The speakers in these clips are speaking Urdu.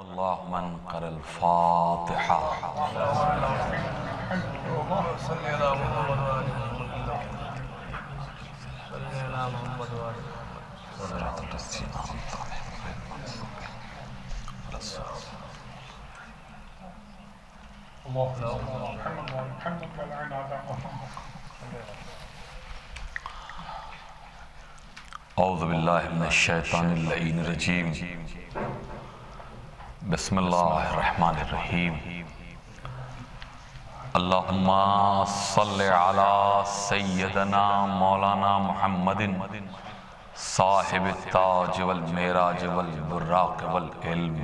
اللهم انقر الفاتحة. اعوذ باللہ من الشیطان اللعین الرجیم. بسم اللہ الرحمن الرحیم. اللہم صلی علی سیدنا مولانا محمد صاحب التاج والمیراج والبراق والعلم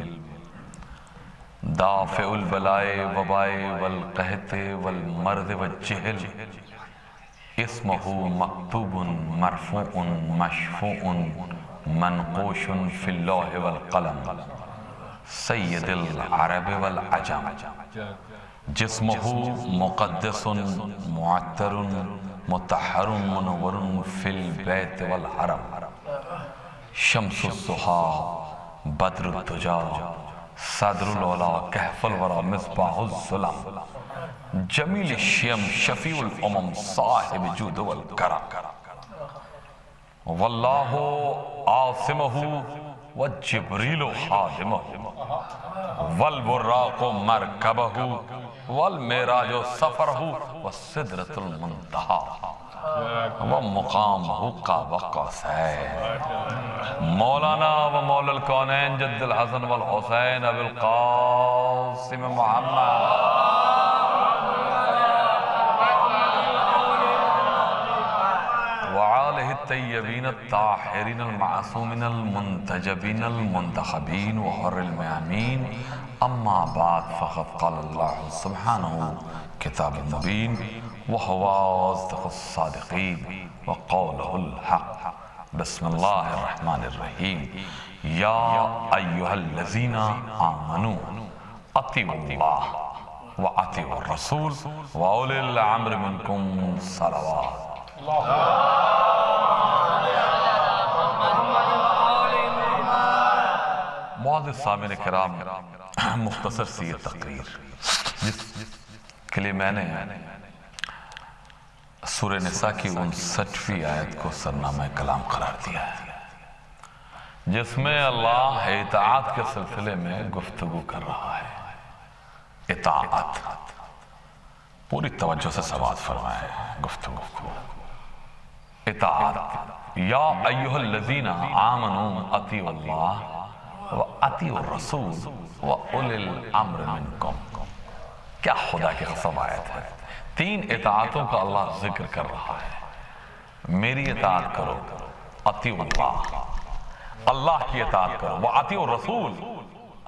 دافع البلائے وبائے والقحط والمرض والجہل اسمہ مکتوب مرفوع مشفوع منقوش فی اللوح والقلم سید العرب والعجم جسمہ مقدس معطر مطہر منور فی البیت والحرم شمس الضحی بدر الدجا صدر العلا کہف الورا مصباح الظلم جمیل الشیم شفیع الامم صاحب جود والکرم واللہ عاصمہ وجبریل خادمہ والبراق مرکبہ والمیراج سفرہ والسدرۃ المنتہا ومقامہ قاب قوسین مولانا و مولا الکونین جد الحسن والحسین ابو القاسم محمد وعالہ الطیبین الطاہرین المعصومین المنتجبین المنتخبین وحر المعامین. اما بعد فقد قال اللہ سبحانہ کتاب مبین وهو أصدق الصادقین وقوله الحق. بسم اللہ الرحمن الرحیم. یا ایہا الذین آمنوا اطیعوا اللہ واطیعوا الرسول واولی الامر منکم صلوات. معزز سامعین کرام، مختصر سی یہ تقریر جس کے لیے میں نے سورہ نساء کی 59ویں آیت کو سرنامہ کلام قرار دیا ہے، جس میں اللہ اطاعت کے سلسلے میں گفتگو کر رہا ہے. اطاعت پوری توجہ سے سماعت فرمائے گفتگو کو. اطاعت یا ایہا الذین آمنوا اطیعوا اللہ و اطیعوا الرسول و اولی الامر منکم. کیا خدا کی قسم آیت ہے. 3 اطاعتوں کا اللہ ذکر کر رہا ہے. میری اطاعت کرو اطیعوا اللہ، اللہ کی اطاعت کرو و اطیعوا الرسول،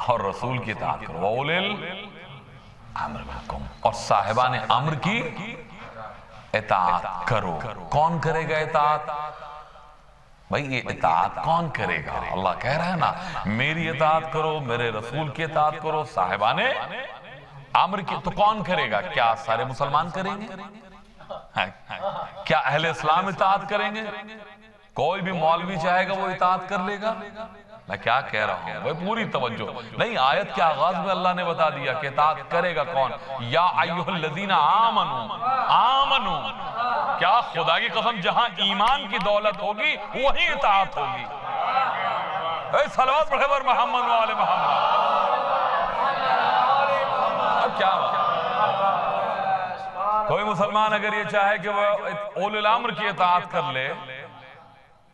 اور رسول کی اطاعت کرو و اولی الامر منکم، اور صاحبان امر کی اطاعت کرو. کون کرے گا اطاعت؟ بھئی یہ اطاعت کون کرے گا؟ اللہ کہہ رہا ہے نا میری اطاعت کرو، میرے رسول کی اطاعت کرو، صاحبان امر کی. تو کون کرے گا؟ کیا سارے مسلمان کریں گے؟ کیا اہل اسلام اطاعت کریں گے؟ کوئی بھی مولوی چاہے گا وہ اطاعت کر لے گا؟ میں کیا کہہ رہا ہوں بھئی پوری توجہ. نہیں، آیت کے آغاز میں اللہ نے بتا دیا کہ اطاعت کرے گا کون. یا ایہا الذین آمنوا. کیا خدا کی قسم جہاں ایمان کی دولت ہوگی وہیں اطاعت ہوگی. اے صلوات پڑھے بر محمد و آل محمد. اب کیا کوئی مسلمان اگر یہ چاہے کہ وہ اولی الامر کی اطاعت کر لے،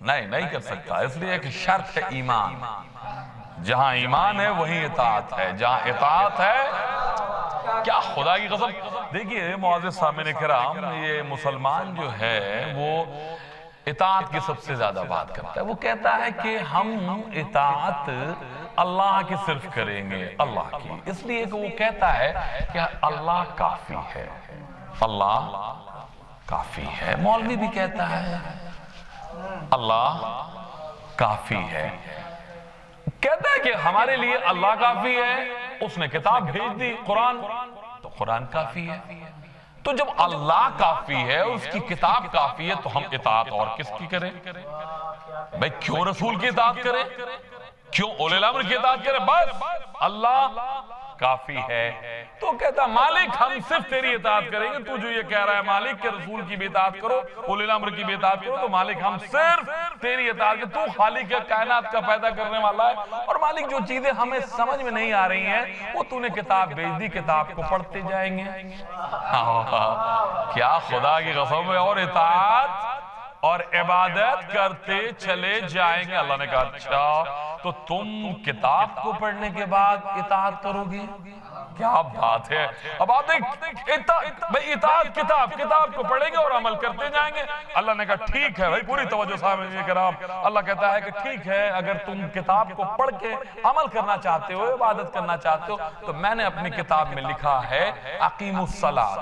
نہیں کر سکتا. اس لیے کہ شرط ہے ایمان. جہاں ایمان ہے وہیں اطاعت ہے. جہاں اطاعت ہے کیا خدا کی قسم. دیکھیے معزز سامعین کرام، یہ مسلمان جو ہے وہ اطاعت کی سب سے زیادہ بات کرتا ہے. وہ کہتا ہے کہ ہم اطاعت اللہ کی صرف کریں گے، اللہ کی. اس لیے کہ وہ کہتا ہے کہ اللہ کافی ہے، اللہ کافی ہے. مولوی بھی کہتا ہے اللہ کافی ہے. کہتا ہے کہ ہمارے لیے اللہ کافی ہے. اس نے کتاب بھیج دی قرآن، تو قرآن کافی ہے. تو جب اللہ کافی ہے، اس کی کتاب کافی ہے، تو ہم اطاعت اور کس کی کریں؟ بھئی کیوں رسول کی اطاعت کریں؟ کیوں اولی الامر کی اطاعت کرے؟ بس اللہ کافی ہے۔ تو کہتا مالک ہم صرف تیری اطاعت کریں گے، تو جو یہ کہہ رہا ہے مالک کہ رسول کی بھی اطاعت کرو، اولی الامر کی بھی اطاعت کرو، تو مالک ہم صرف تیری اطاعت کریں، تو خالق کائنات کا پیدا کرنے والا ہے، اور مالک جو چیزیں ہمیں سمجھ میں نہیں آ رہی ہیں وہ تو نے کتاب بھیج دی، کتاب کو پڑھتے جائیں گے۔ کیا خدا کی قسم ہے، اور اطاعت اور عبادت کرتے چلے جائیں گے۔ اللہ نے کہا اچھا تو تم کتاب کو پڑھنے کے بعد اطاعت کرو گے؟ کیا بات ہے۔ اب آپ دیکھ اطاعت کتاب کو پڑھیں گے اور عمل کرتے جائیں گے۔ اللہ نے کہا ٹھیک ہے بھائی، پوری توجہ سامعین کرام، اللہ کہتا ہے کہ ٹھیک ہے اگر تم کتاب کو پڑھ کے عمل کرنا چاہتے ہو، عبادت کرنا چاہتے ہو، تو میں نے اپنی کتاب میں لکھا ہے اقیموا الصلاۃ۔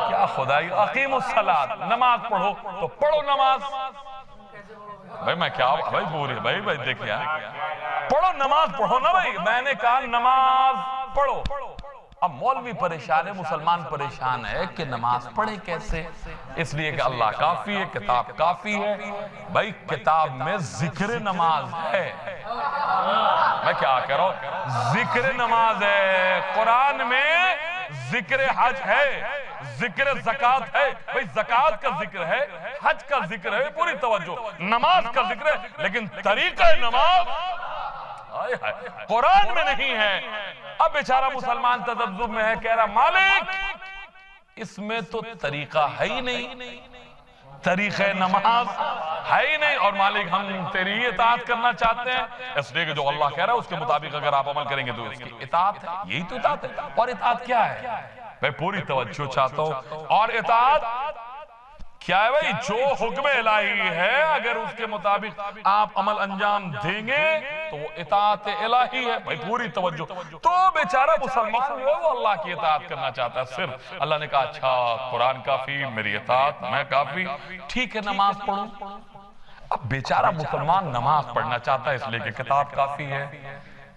کیا خدائی، اقیموا الصلاۃ، نماز پڑھو تو پڑھو نماز۔ بھائی میں کیا بھائی پوری بھائی دیکھیں پڑھو نماز پڑھو نا بھائی، میں نے کہا نماز پڑھو۔ اب مولوی پریشان ہے، مسلمان پریشان ہے کہ نماز پڑھے کیسے؟ اس لیے کہ اللہ کافی ہے، کتاب کافی ہے۔ بھائی کتاب میں ذکر نماز ہے، میں کیا کہہ رہا ہوں، ذکر نماز ہے، قرآن میں ذکر حج ہے، ذکر زکاة ہے، بھئی زکاة کا ذکر ہے، حج کا ذکر ہے، پوری توجہ، نماز کا ذکر ہے، لیکن طریقہ نماز قرآن میں نہیں ہے۔ اب بیچارہ مسلمان تذبذب میں ہے، کہہ رہا مالک اس میں تو طریقہ ہے ہی نہیں، طریقہ نماز ہے ہی نہیں، اور مالک ہم تیری اطاعت کرنا چاہتے ہیں، اس لیے کہ جو اللہ کہہ رہا ہے اس کے مطابق اگر آپ عمل کریں گے تو اس کی اطاعت ہے، یہی تو اطاعت ہے۔ اور اطاعت کیا ہے؟ میں پوری توجہ چاہتا ہوں، اور اطاعت کیا ہے بھئی؟ جو حکم الہی ہے اگر اس کے مطابق آپ عمل انجام دیں گے تو وہ اطاعت الہی ہے۔ بھئی پوری توجہ، تو بیچارہ مسلمان جو ہے وہ اللہ کی اطاعت کرنا چاہتا ہے صرف۔ اللہ نے کہا اچھا قرآن کافی، میری اطاعت میں کافی، ٹھیک ہے نماز پڑھو۔ اب بیچارہ مسلمان نماز پڑھنا چاہتا ہے اس لیے کہ کتاب کافی ہے۔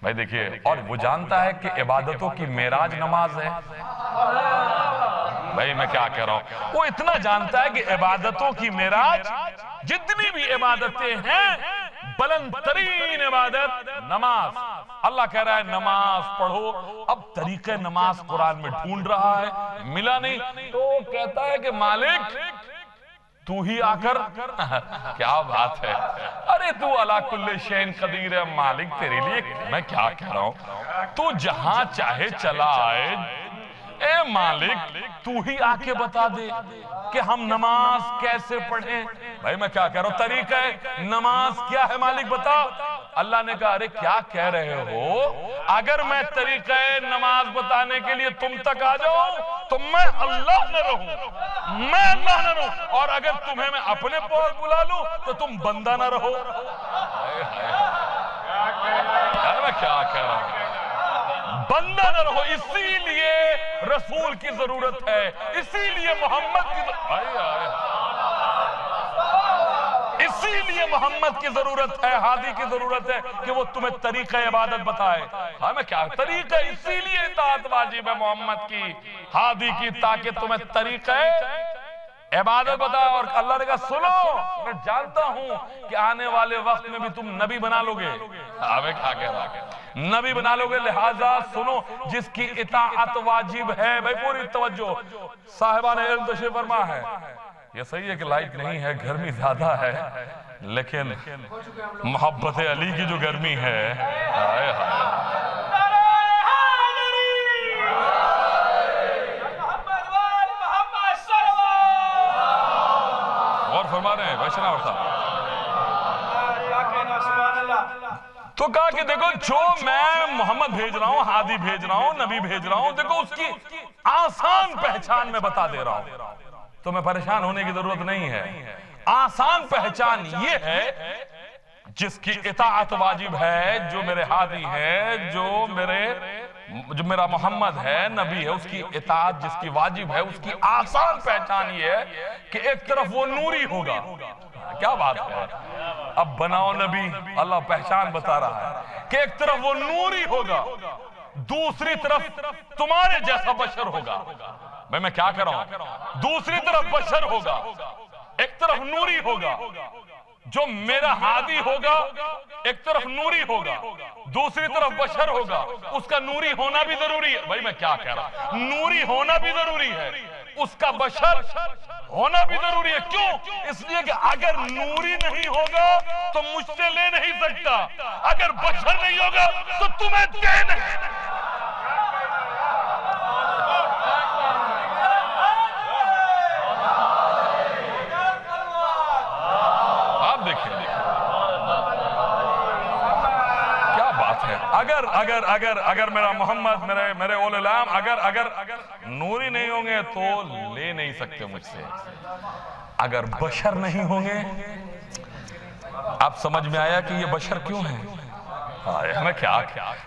بھائی دیکھیے، اور وہ جانتا ہے کہ عبادتوں کی معراج نماز ہے۔ بھائی میں کیا کہہ رہا ہوں، وہ اتنا جانتا ہے کہ عبادتوں کی معراج، جتنی بھی عبادتیں ہیں، بلند ترین عبادت نماز۔ اللہ کہہ رہا ہے نماز پڑھو۔ اب طریقہ نماز قرآن میں ڈھونڈ رہا ہے، ملا نہیں، تو کہتا ہے کہ مالک تو ہی آ کر کیا بات ہے، ارے تو علی کل شیء قدیر ہے مالک، تیرے لیے میں کیا کہہ رہا ہوں، تو جہاں چاہے چلا آئے، اے مالک تو ہی آ کے بتا دے کہ ہم نماز کیسے پڑھیں۔ بھائی میں کیا کہہ رہا ہوں، طریقہ نماز کیا ہے مالک بتا۔ اللہ نے کہا ارے کیا کہہ رہے ہو، اگر میں طریقہ نماز بتانے کے لیے تم تک آ جاؤں تو میں اللہ نہ رہوں، میں اللہ نہ رہوں، اور اگر تمہیں میں اپنے پاس بلا لوں تو تم بندہ نہ رہو۔ میں کیا کہہ رہا ہوں، بندہ نہ رہو، اسی لیے رسول کی ضرورت ہے، اسی لیے محمد کی اسی لیے محمد کی ضرورت ہے، ہادی کی ضرورت ہے کہ وہ تمہیں طریقہ عبادت بتائے۔ ہاں میں کیا طریقہ، اسی لیے اطاعت واجب ہے محمد کی، ہادی کی، تاکہ تمہیں طریقہ عبادت بتائے۔ اور اللہ نے کہا سنو، میں جانتا ہوں کہ آنے والے وقت میں بھی تم نبی بنا لو گے۔ ہمیں کیا کہہ رہا ہے، نبی بنا لو گے، لہٰذا سنو جس کی اطاعت واجب ہے۔ بھائی پوری توجہ، صاحبان علم تشریف فرما ہے، یہ صحیح ہے کہ لائٹ نہیں ہے، گرمی زیادہ ہے، لیکن محبت علی کی جو گرمی ہے، ہائے ہائے، اور فرما رہے ہیں ویشنا ورثہ، تو کہا کہ دیکھو جو میں محمد بھیج رہا ہوں، ہادی بھیج رہا ہوں، نبی بھیج رہا ہوں، دیکھو اس کی آسان پہچان میں بتا دے رہا ہوں، تو میں پریشان ہونے کی ضرورت نہیں ہے۔ آسان پہچان یہ ہے جس کی اطاعت واجب ہے، جو میرے ہادی ہے، جو میرا محمد ہے، نبی ہے، اس کی اطاعت جس کی واجب ہے، اس کی آسان پہچان یہ ہے کہ ایک طرف وہ نوری ہوگا۔ کیا بات ہے، اب بناؤ نبی، اللہ پہچان بتا رہا ہے کہ ایک طرف وہ نوری ہوگا، دوسری طرف تمہارے جیسا بشر ہوگا۔ میں کیا کر رہا ہوں، دوسری طرف بشر ہوگا، ایک طرف نوری ہوگا، جو میرا ہادی ہوگا ایک طرف نوری ہوگا دوسری طرف بشر ہوگا، اس کا نوری ہونا بھی ضروری ہے. بھائی میں کیا کہہ رہا، نوری ہونا بھی ضروری ہے، اس کا بشر ہونا بھی ضروری ہے. کیوں؟ اس لیے کہ اگر نوری نہیں ہوگا تو مجھ سے لے نہیں سکتا، اگر بشر نہیں ہوگا تو تمہیں دے نہیں. آپ دیکھیں کیا بات ہے. اگر میرا محمد میرے اول الام اگر نوری نہیں ہوں گے تو لے نہیں سکتے مجھ سے. اگر بشر نہیں ہوں گے، آپ سمجھ میں آیا کہ یہ بشر کیوں ہیں؟ ہمیں کیا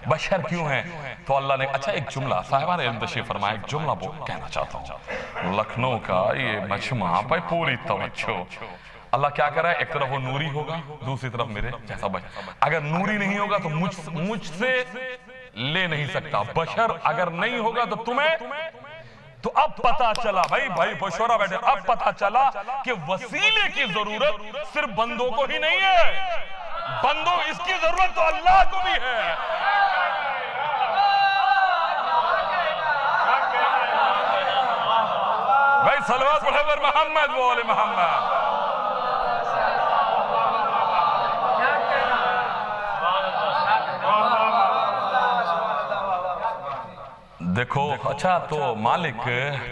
بشر کیوں ہیں؟ تو اللہ نے اچھا ایک جملہ صاحبان علم تشریف فرمایا، ایک جملہ کہنا چاہتا ہوں. لکھنؤ کا یہ مجمع پہ پوری توجہ. اللہ کیا کر رہا ہے؟ ایک طرف وہ نوری ہوگا دوسری طرف میرے جیسا بشر. اگر نوری نہیں ہوگا تو مجھ سے لے نہیں سکتا. بشر اگر نہیں ہوگا تو تمہیں. تو اب پتا چلا بھائی بشورہ بیٹھے، اب پتا چلا کہ وسیلے کی ضرورت صرف بندوں کو ہی نہیں ہے، بندوں اس کی ضرورت تو اللہ کو بھی ہے. بھائی صلوات پڑھے پر محمد و آل محمد. دیکھو اچھا تو مالک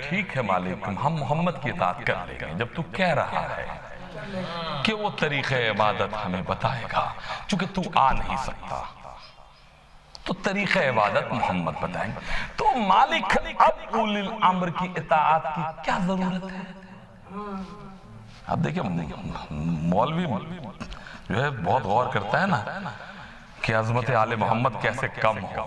ٹھیک ہے، مالک ہم محمد کی اطاعت کر لیں گے جب تو کہہ رہا ہے کہ وہ طریقہ عبادت ہمیں بتائے گا. چونکہ تو آ نہیں سکتا تو طریقہ عبادت محمد بتائیں گے. تو مالک اب اولی الامر کی اطاعت کی کیا ضرورت ہے؟ اب دیکھیں مولوی جو ہے بہت غور کرتا ہے نا کہ عظمت آل محمد کیسے کم ہو،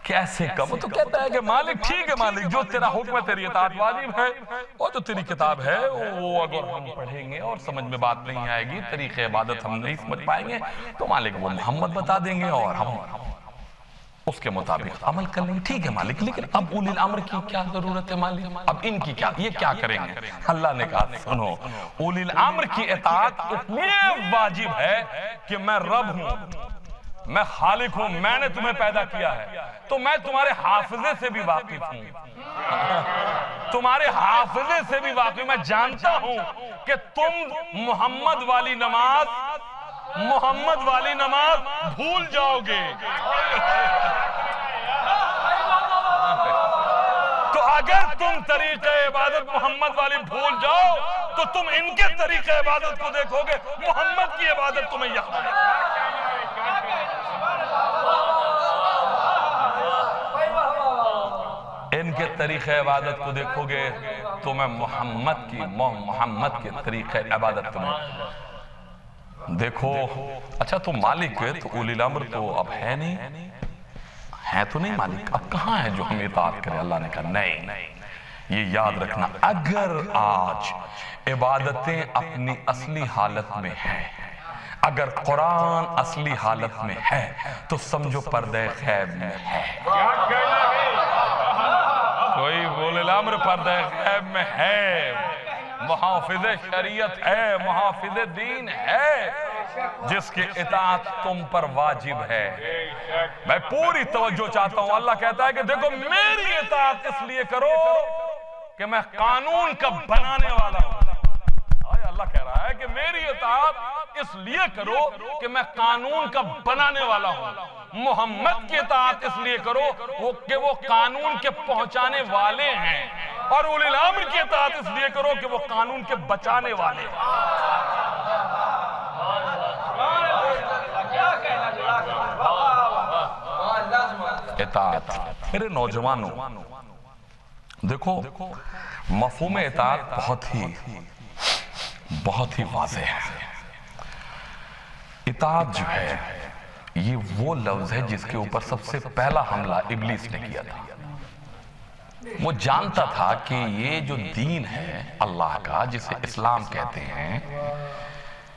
کیسے کم ہو. تو کہتا ہے کہ مالک ٹھیک ہے، مالک جو تیرا حکم ہے تیری اطاعت واجب ہے، اور جو تیری کتاب ہے وہ اگر ہم پڑھیں گے اور سمجھ میں بات نہیں آئے گی، طریقہ عبادت ہم نہیں سمجھ پائیں گے، تو مالک وہ محمد بتا دیں گے اور ہم اس کے مطابق عمل کر لیں گے. ٹھیک ہے مالک، لیکن اب اولی الامر کی کیا ضرورت ہے مالک؟ اب ان کی کیا، یہ کیا کریں گے؟ اللہ نے کہا سنو، اولی الامر کی اطاعت اس لیے واجب ہے کہ میں رب ہوں، میں خالق ہوں، میں نے تمہیں پیدا کیا ہے، تو میں تمہارے حافظے سے بھی واقف ہوں، تمہارے حافظے سے بھی واقف. میں جانتا ہوں کہ تم محمد والی نماز بھول جاؤ گے. تو اگر تم طریقہ عبادت محمد والی بھول جاؤ تو تم ان کے طریقہ عبادت کو دیکھو گے، محمد کی عبادت تمہیں یاد آئے گی. ان کے طریقہ عبادت کو دیکھو گے تو میں محمد کے طریقہ عبادت تمہیں دیکھو. اچھا تو مالک تو اولی الامر تو اب ہے نہیں، ہے تو نہیں مالک، اب کہاں ہے جو ہم اطاعت کریں؟ اللہ نے کہا نہیں، یہ یاد رکھنا، اگر آج عبادتیں اپنی اصلی حالت میں ہیں، اگر قرآن اصلی حالت میں ہے تو سمجھو پردہ غیب میں ہے. کوئی اولی الامر پردہ غیب میں ہے، محافظ شریعت ہے، محافظ دین ہے، جس کی اطاعت تم پر واجب ہے. میں پوری توجہ چاہتا ہوں. اللہ کہتا ہے کہ دیکھو میری اطاعت اس لیے کرو کہ میں قانون کا بنانے والا ہوں. اللہ کہہ رہا ہے کہ میری اطاعت اس لیے کرو کہ میں قانون کا بنانے والا ہوں. محمد کی اطاعت اس لیے کرو کہ وہ قانون کے پہنچانے والے ہیں، اور اولی الامر کی اطاعت اس لیے کرو کہ وہ قانون کے بچانے والے ہیں. اطاعت میرے نوجوانوں دیکھو، مفہوم اطاعت بہت ہی واضح ہے. اطاعت جو ہے یہ وہ لفظ ہے جس کے اوپر سب سے پہلا حملہ ابلیس نے کیا تھا. وہ جانتا تھا کہ یہ جو دین ہے اللہ کا، جسے اسلام کہتے ہیں،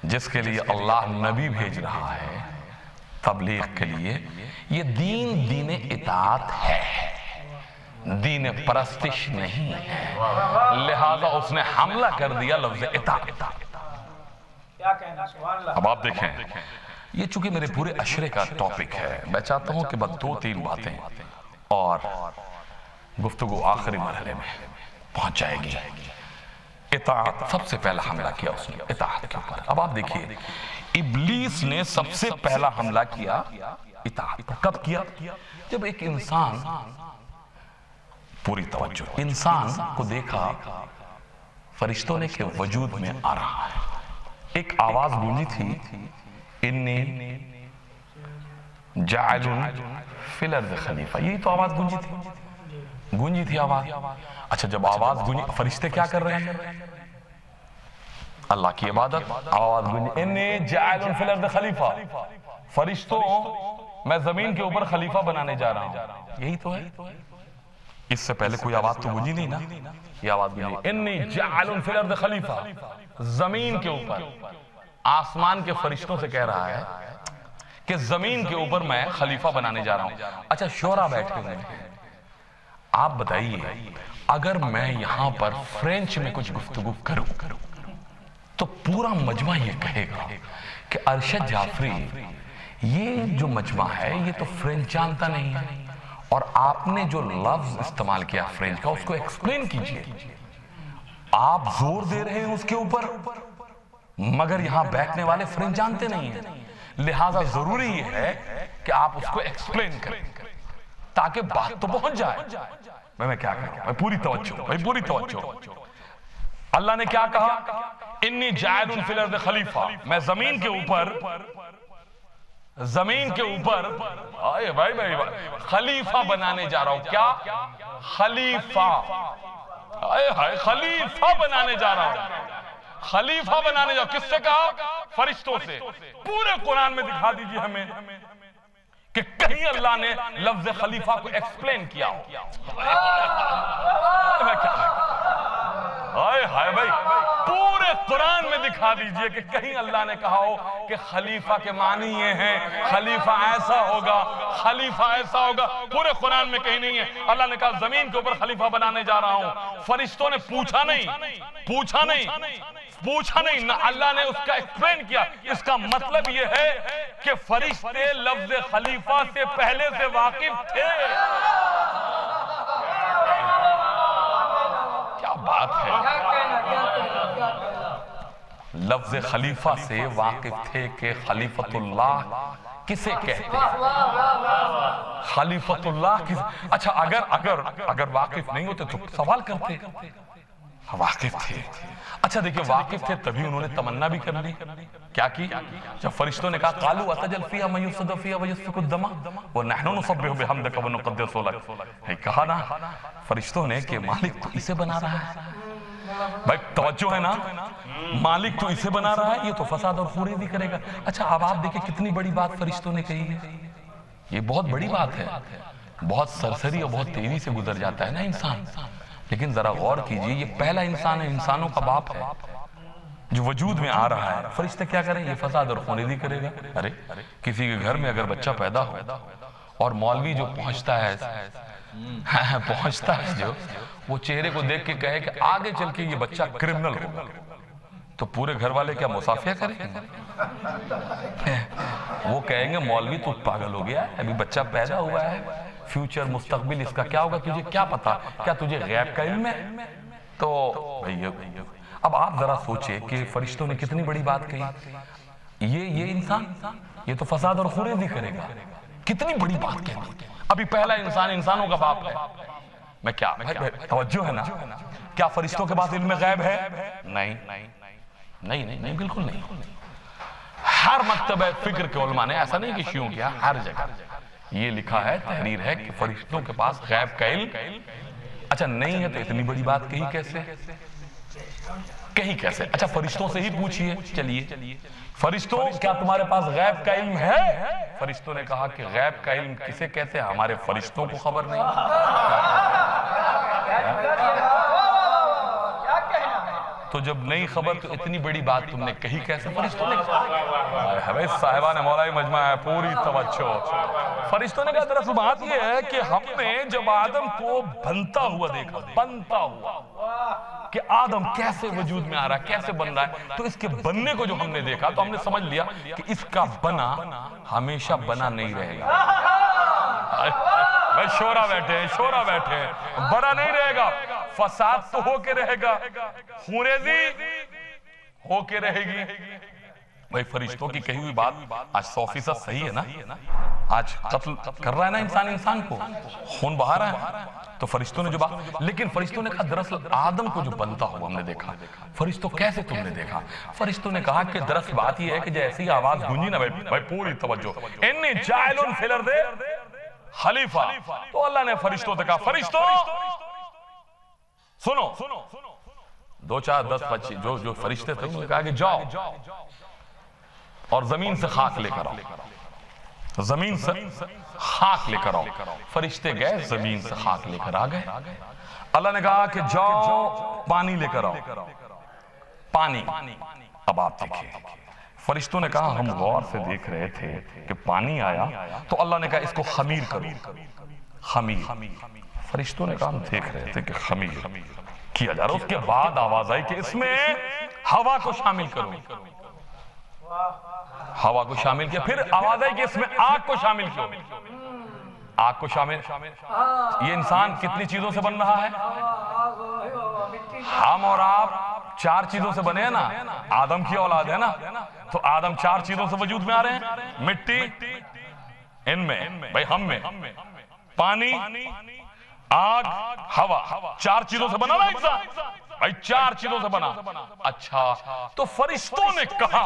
جس کے لیے اللہ نبی بھیج رہا ہے تبلیغ کے لیے، یہ دین اطاعت ہے، دین پرستش نہیں ہے. لہذا اس نے حملہ کر دیا لفظ اطاعت. اب آپ دیکھیں یہ چونکہ میرے پورے عشرے کا ٹاپک ہے، میں چاہتا ہوں کہ بس 2-3 باتیں اور گفتگو آخری مرحلے میں پہنچ جائے گی۔ اطاعت، سب سے پہلا حملہ کیا اس نے اطاعت کے اوپر۔ اب آپ دیکھیے ابلیس نے سب سے پہلا حملہ کیا اطاعت پر۔ کب کیا؟ جب ایک انسان، پوری توجہ، انسان کو دیکھا فرشتوں نے کہ وجود میں آ رہا ہے، ایک آواز گونجی تھی، انی جاعل فی الارض خلیفہ، یہی تو آواز گونجی تھی آواز۔ اچھا جب آواز گونجی، فرشتے کیا کر رہے ہیں؟ اللہ کی عبادت۔ آواز گونجی انی جاعل فی الارض خلیفہ، فرشتوں میں زمین کے اوپر خلیفہ بنانے جا رہا ہوں، یہی تو ہے۔ اس سے پہلے کوئی آواز تو گونجی نہیں نا، یہ آواز گونجی انی جاعل فی الارض خلیفہ، زمین کے اوپر آسمان کے فرشتوں سے کہہ رہا ہے کہ زمین کے اوپر میں خلیفہ بنانے جا رہا ہوں۔ اچھا شورا بیٹھے ہوئے ہیں، آپ بتائیے اگر میں یہاں پر فرینچ میں کچھ گفتگو کروں تو پورا مجمع یہ کہے گا کہ ارشد جعفری یہ جو مجمع ہے یہ تو فرینچ جانتا نہیں ہے، اور آپ نے جو لفظ استعمال کیا فرینچ کا اس کو ایکسپلین کیجئے۔ آپ زور دے رہے ہیں اس کے اوپر مگر یہاں بیٹھنے والے فرینچ جانتے نہیں ہیں، لہٰذا ضروری یہ ہے کہ آپ اس کو ایکسپلین کریں تاکہ بات تو پہنچ جائے۔ میں کیا کروں؟ پوری توجہ۔ اللہ نے کیا کہا؟ انی جاعل فی الارض خلیفہ، میں زمین کے اوپر آئے بھائی خلیفہ بنانے جا رہا ہوں۔ کیا؟ خلیفہ بنانے جا رہا ہوں۔ خلیفہ بنانے جا، کس سے کہا؟ فرشتوں سے۔ پورے قرآن میں دکھا دیجئے ہمیں کہ کہیں اللہ نے لفظ خلیفہ کو ایکسپلین کیا ہو۔ ہائے بھائی، پورے قرآن میں دکھا دیجئے کہ کہیں اللہ نے کہا ہو کہ خلیفہ کے معنی یہ ہیں، خلیفہ ایسا ہوگا، خلیفہ ایسا ہوگا، پورے قرآن میں کہیں نہیں ہے۔ اللہ نے کہا زمین کے اوپر خلیفہ بنانے جا رہا ہوں۔ فرشتوں نے پوچھا نہیں، نہ اللہ نے اس کا ایکسپلین کیا۔ اس کا مطلب یہ ہے کہ فرشتے لفظ خلیفہ سے پہلے سے واقف تھے۔ کیا بات ہے! لفظ خلیفہ سے واقف تھے کہ خلیفۃ اللہ کسے کہتے ہیں؟ خلیفۃ اللہ کسے؟ اچھا اگر واقف نہیں ہوتے تو سوال کرتے، واقف تھے۔ اچھا دیکھیں واقف تھے تبھی انہوں نے تمنا بھی کر لی۔ کیا کی؟ جب فرشتوں نے کہا قالوا اتجل فیہا من یفسد فیہا ویسفک الدماء ونحن نسبح بحمدک ونقدس لک، کہا نا فرشتوں نے کہ مالک تو اسے بنا رہا ہے۔ بھائی توجہ ہے نا، مالک تو اسے بنا رہا ہے، یہ تو فساد اور خوریزی کرے گا۔ اچھا اب آپ دیکھیں کتنی بڑی بات فرشتوں نے کہی ہے، یہ بہت بڑی بات ہے، بہت سرسری اور بہت تیزی سے گزر جاتا ہے نا انسان، لیکن ذرا غور کیجئے یہ پہلا انسان ہے، انسانوں کا باپ ہے جو وجود میں آ رہا ہے۔ فرشتے کیا کریں؟ یہ فساد اور خوریزی کرے گا۔ ارے کسی کے گھر میں اگر بچہ پیدا ہو اور مولوی جو پہنچتا ہے جو وہ چہرے کو دیکھ کے کہے کہ آگے چل کے یہ بچہ کرمنل ہوگا، تو پورے گھر والے کیا مصافحہ کریں گے؟ وہ کہیں گے مولوی تو پاگل ہو گیا ہے، ابھی بچہ پیدا ہوا ہے، فیوچر مستقبل اس کا کیا ہوگا تجھے کیا پتا؟ کیا تجھے غیب کا علم ہے؟ تو اب آپ ذرا سوچیں کہ فرشتوں نے کتنی بڑی بات کہی، یہ انسان یہ تو فساد اور خوریزی کرے گا، کتنی بڑی بات کہتی۔ ابھی پہلا انسان انسانوں کا باپ ہے، میں کیا توجہ ہے نا؟ کیا فرشتوں کے پاس علم غیب ہے؟ نہیں بالکل نہیں۔ ہر مکتبہ فکر کے علماء نے ایسا نہیں کہ شیعوں کیا، ہر جگہ یہ لکھا ہے، تحریر ہے کہ فرشتوں کے پاس غیب کا علم۔ اچھا نہیں ہے تو اتنی بڑی بات کہی کیسے؟ اچھا فرشتوں سے ہی پوچھئے، چلیے فرشتوں کیا تمہارے پاس غیب کا علم ہے؟ فرشتوں نے کہا کہ غیب کا علم کسے کہتے ہیں؟ ہمارے فرشتوں کو خبر نہیں۔ تو جب نہیں خبر تو اتنی بڑی بات تم نے کہی کیسے؟ فرشتوں نے کہا صاحبان مولائی مجمع ہے، پوری توجہ۔ فرشتوں نے کہا دراصل بات یہ ہے کہ ہم نے جب آدم کو بنتا ہوا دیکھا، کہ آدم کیسے وجود میں آ رہا ہے، کیسے بن رہا ہے. تو اس کے بننے کو جو ہم نے دیکھا تو ہم نے سمجھ لیا کہ اس کا بنا ہمیشہ بنا نہیں رہے گا. بھائی شورا بیٹھے ہیں، شورا بیٹھے ہیں، بنا نہیں رہے گا. فساد تو ہو کے رہے گا، خونریزی ہو کے رہے گی. بھائی فرشتوں کی کہی ہوئی بات آج 100% صحیح ہے نا. آج قتل کر رہا ہے نا انسان کو، خون بہا رہا ہے. تو فرشتوں نے جو بات، لیکن فرشتوں نے کہا دراصل آدم کو جو بنتا ہوا ہم نے دیکھا. فرشتوں کیسے تم نے دیکھا؟ فرشتوں نے کہا کہ دراصل بات یہ ہے کہ جیسے ہی آواز گونجی نا، بھائی پوری توجہ، انی جاعل فی الارض خلیفہ. تو اللہ نے فرشتوں سے کہا فرشتوں سنو. 2 4 10 25 جو فرشتے تھے انہوں نے کہا کہ جاؤ اور زمین سے خاک لے کر آؤ، زمین سے خاک لے کر آؤ. فرشتے گئے زمین سے خاک لے کر آ گئے. اللہ نے کہا کہ جاؤ پانی لے کر آؤ. پانی. اب آپ دیکھیں فرشتوں نے کہا ہم غور سے دیکھ رہے تھے کہ پانی آیا تو اللہ نے کہا اس کو خمیر کرو. خمیر. فرشتوں نے کہا ہم دیکھ رہے تھے کہ خمیر کیا جا رہا. اس کے بعد آواز آئی کہ اس میں ہوا کو شامل کرو. ہوا کو شامل کیا. پھر آواز آئی کہ اس میں آگ کو شامل کرو. آگ کو شامل. یہ انسان کتنی چیزوں سے بن رہا ہے؟ ہم اور آپ 4 چیزوں سے بنے ہیں نا. آدم کی اولاد ہے نا. تو آدم 4 چیزوں سے وجود میں آ رہے ہیں. مٹی ان میں، بھائی ہم میں، پانی، آگ، ہوا. 4 چیزوں سے بنا نا انسان. بھائی 4 چیزوں سے بنا. اچھا تو فرشتوں نے کہا،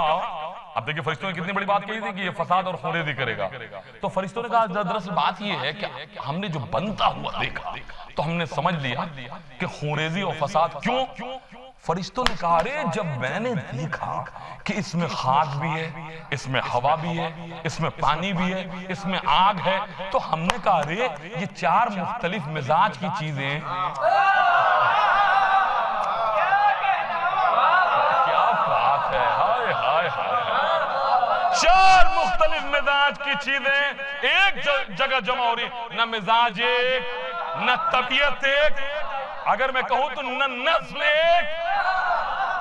اب دیکھیں فرشتوں نے کتنی بڑی بات کہی تھی کہ یہ فساد اور خونریزی کرے گا. تو فرشتوں نے کہا دراصل بات یہ ہے کہ ہم نے جو بنتا ہوا دیکھا تو ہم نے سمجھ لیا کہ خونریزی اور فساد کیوں. فرشتوں نے کہا رے جب میں نے دیکھا کہ اس میں خاک بھی ہے، اس میں ہوا بھی ہے، اس میں پانی بھی ہے، اس میں آگ ہے، تو ہم نے کہا رے یہ 4 مختلف مزاج کی چیزیں کیا بات ہے. ہائے ہائے ہائے. 4 مختلف مزاج کی چیزیں ایک جگہ جمع ہو رہی. نہ مزاج ایک، نہ طبیعت ایک، اگر میں کہوں تو نہ نسل ایک.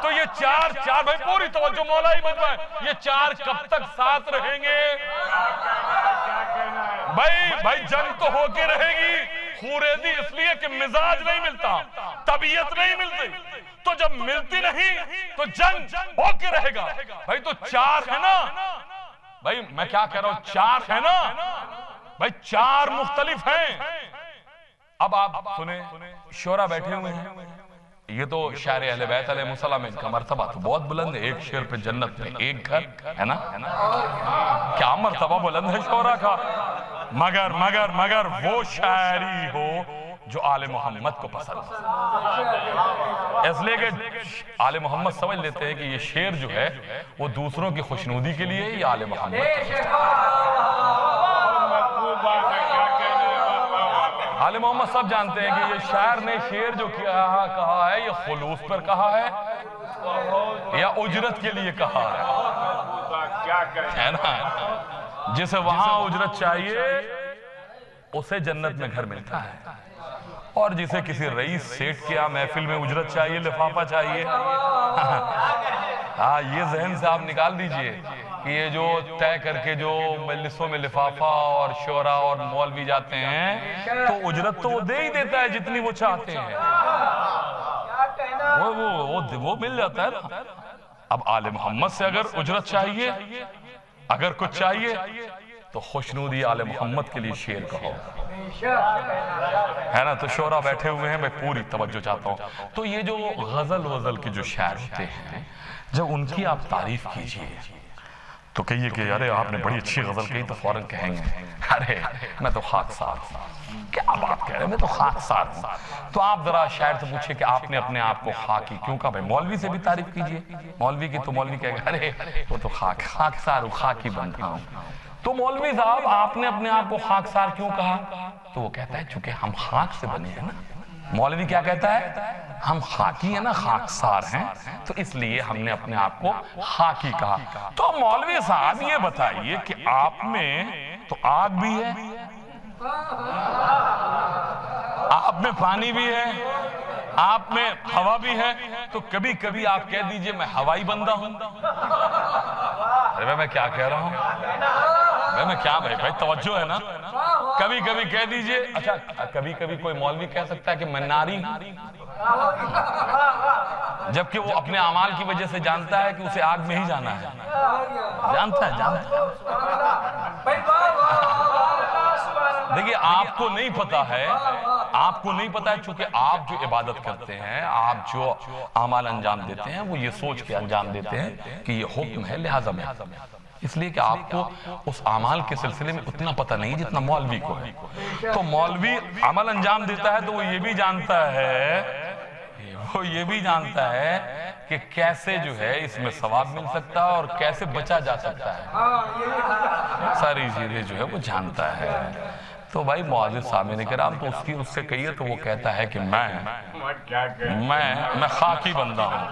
تو یہ 4 بھائی پوری توجہ مولا ہی بجوائے. یہ 4 کب تک ساتھ رہیں گے؟ بھائی جنگ تو ہو کے رہے گی. خونریزی اس لیے کہ مزاج نہیں ملتا، طبیعت نہیں ملتی. تو جب ملتی نہیں تو جنگ ہو کے رہے گا. بھائی تو 4 ہے نا. بھائی میں کیا کہہ رہا ہوں، 4 ہے نا. بھائی 4 مختلف ہیں. اب آپ سنیں شورا بیٹھے ہوئے ہیں. یہ تو شاعر اہل بیت علیہ السلام ان کا مرتبہ تو بہت بلند ہے. ایک شعر پہ جنت میں ایک گھر ہے نا. کیا مرتبہ بلند ہے شورا کا. مگر وہ شاعری ہو جو آل محمد کو پسند ہے. اس لئے کہ آل محمد سمجھ لیتے ہیں کہ یہ شعر جو ہے وہ دوسروں کی خوشنودی کے لیے یا آل محمد کے لیے. آل محمد سب جانتے ہیں کہ یہ شاعر نے شعر جو کہا ہے یہ خلوص پر کہا ہے یا اجرت کے لیے کہا ہے نا. جسے وہاں اجرت چاہیے اسے جنت میں گھر ملتا ہے، اور جسے کسی رئیس سیٹ کیا محفل میں اجرت چاہیے، لفافہ چاہیے. ہاں یہ ذہن سے آپ نکال دیجئے کہ یہ جو طے کر کے جو مجلسوں میں لفافہ اور شورا اور مولوی جاتے ہیں تو اجرت تو وہ دے ہی دیتا ہے جتنی وہ چاہتے ہیں. وہ مل جاتا ہے نا. اب آل محمد سے اگر اجرت چاہیے، اگر کچھ چاہیے تو خوشنودی آل محمد کے لیے شعر کہو ہے نا. تو شورا بیٹھے ہوئے ہیں، میں پوری توجہ چاہتا ہوں. تو یہ جو غزل کی جو شاعر ہوتے ہیں جب ان کی آپ تعریف کیجئے تو کہیے کہ ارے آپ نے بڑی اچھی غزل کہی تو فوراں کہیں گے ارے میں تو خاکسار ہوں. کیا بات کہہ رہے ہیں، میں تو خاکسار ہوں. تو آپ ذرا شاعر سے پوچھیں کہ آپ نے اپنے آپ کو خاکی کیوں کہا. بھائی مولوی سے بھی تعریف کیجئے. مولوی کی تو مولوی کہے گا ارے وہ تو خاکسار ہوں، خاکی بن رہا ہوں. تو مولوی صاحب آپ نے اپنے آپ کو خاکسار کیوں کہا؟ تو وہ کہتا ہے چونکہ ہم خاک سے بنے ہیں نا. مولوی کیا کہتا ہے؟ ہم خاکی ہیں نا، خاکسار ہیں، تو اس لیے ہم نے اپنے آپ کو خاکی کہا. تو مولوی صاحب یہ بتائیے کہ آپ میں تو آگ بھی ہے، آپ میں پانی بھی ہے، آپ میں ہوا بھی ہے تو کبھی کبھی آپ کہہ دیجئے میں ہوائی بندہ ہوں. ارے میں کیا کہہ رہا ہوں؟ میں کیا بھائی توجہ ہے نا. کبھی کبھی کہہ دیجئے. اچھا کبھی کبھی کوئی مولوی کہہ سکتا ہے کہ میں ناری ہوں، جبکہ وہ اپنے اعمال کی وجہ سے جانتا ہے کہ اسے آگ میں ہی جانا ہے. جانتا ہے. دیکھیے آپ کو نہیں پتا ہے چونکہ آپ جو عبادت کرتے ہیں، آپ جو اعمال انجام دیتے ہیں، وہ یہ سوچ کے انجام دیتے ہیں کہ یہ حکم ہے لہٰذا میں. اس لیے کہ آپ کو اس اعمال کے سلسلے میں اتنا پتہ نہیں جتنا مولوی کو ہے. تو مولوی عمل انجام دیتا ہے تو وہ یہ بھی جانتا ہے کہ کیسے جو ہے اس میں ثواب مل سکتا ہے اور کیسے بچا جا سکتا ہے. ساری چیزیں جو ہے وہ جانتا ہے. تو بھائی معزز سامعین کرام تو اس سے کہیے تو وہ کہتا ہے کہ میں خاکی بندہ ہوں.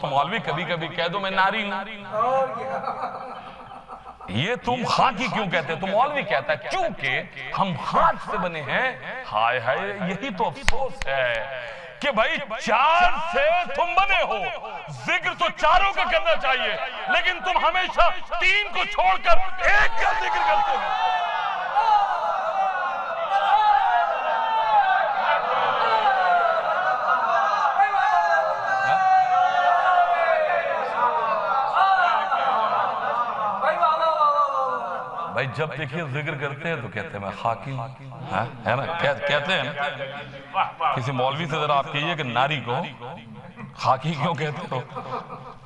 تو مولوی کبھی کبھی کہہ دو میں ناری ہوں. یہ تم خاکی کیوں کہتے ہیں؟ تو مولوی کہتا ہے کیونکہ ہم خاک سے بنے ہیں. ہائے ہائے یہی تو افسوس ہے کہ بھائی چار سے تم بنے ہو. ذکر تو چاروں کا کرنا چاہیے لیکن تم ہمیشہ تین کو چھوڑ کر ایک کا ذکر کرتے ہو. بھائی جب دیکھیے ذکر کرتے ہیں تو کہتے ہیں میں خاکی ہوں. ہے نا کہتے ہیں. کسی مولوی سے ذرا آپ کہیے کہ ناری کو خاکی کیوں کہتے ہو؟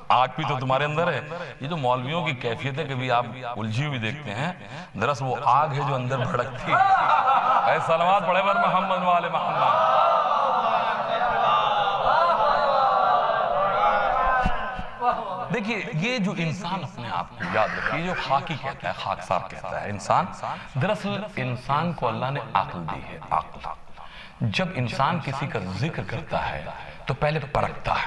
آگ بھی تو تمہارے اندر ہے. یہ جو مولویوں کی کیفیت ہے کبھی آپ الجھی ہوئی دیکھتے ہیں، دراصل وہ آگ ہے جو اندر بھڑکتی ہے. اے صلوات پڑھے بر محمد والے محمد. دیکھیے یہ جو انسان اپنے آپ کو یاد رکھیے، جو خاکی کہتا ہے، خاکسار کہتا ہے انسان، دراصل انسان کو اللہ نے عقل دی ہے. عقل جب انسان کسی کا ذکر کرتا ہے تو پہلے پرکھتا ہے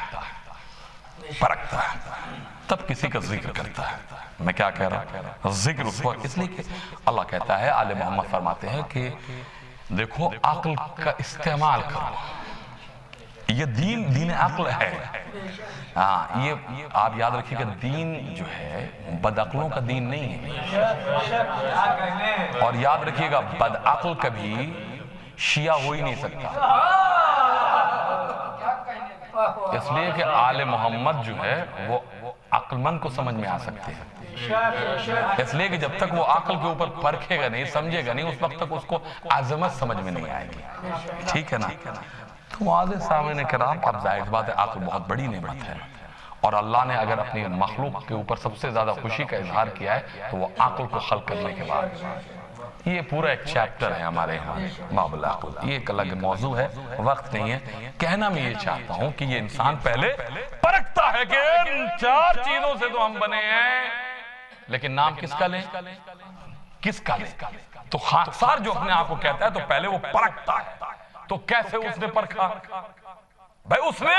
تب کسی کا ذکر کرتا ہے. میں کیا کہہ رہا ہوں؟ ذکر اس وقت اس لیے کہ اللہ کہتا ہے، آل محمد فرماتے ہیں کہ دیکھو عقل کا استعمال کرو. یہ دین عقل ہے. یہ آپ یاد رکھیے کہ دین جو ہے بدعقلوں کا دین نہیں ہے. اور یاد رکھیے گا بدعقل کبھی شیعہ ہو ہی نہیں سکتا. اس لیے کہ آل محمد جو ہے وہ عقل مند کو سمجھ میں آ سکتے ہیں. اس لیے کہ جب تک وہ عقل کے اوپر پرکھے گا نہیں، سمجھے گا نہیں، اس وقت تک اس کو عظمت سمجھ میں نہیں آئے گی. ٹھیک ہے نا؟ تو معزز سامعین کرام اب ظاہر بات ہے عقل بہت بڑی نعمت ہے اور اللہ نے اگر اپنی مخلوق کے اوپر سب سے زیادہ خوشی کا اظہار کیا ہے تو وہ عقل کو خلق کرنے کے بعد. یہ پورا ایک چیپٹر ہے ہمارے ہاں باب العقل. یہ ایک الگ موضوع ہے، وقت نہیں ہے. کہنا میں یہ چاہتا ہوں کہ یہ انسان پہلے پرکھتا ہے کہ ان چار چیزوں سے تو ہم بنے ہیں، لیکن نام کس کا لیں؟ تو خاکسار جو اپنے آپ کو کہتا ہے تو پہلے وہ پرکھتا ہے. تو کیسے اس نے پرکھا؟ بھائی اس نے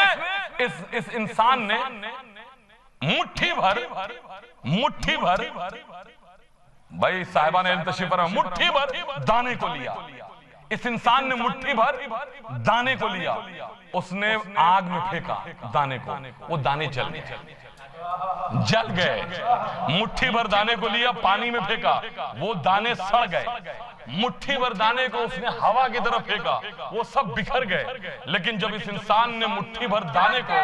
اس انسان نے مٹھی بھر بھائی صاحبان علم تشریف فرمائیں، مٹھی بھر دانے کو لیا. اس انسان نے مٹھی بھر دانے کو لیا، اس نے آگ میں پھینکا دانے کو، وہ دانے جل گئے. مٹھی بھر دانے کو لیا، پانی میں پھینکا، وہ دانے سڑ گئے. مٹھی بھر دانے کو اس نے ہوا کی طرف پھینکا، وہ سب بکھر گئے. لیکن جب اس انسان نے مٹھی بھر دانے کو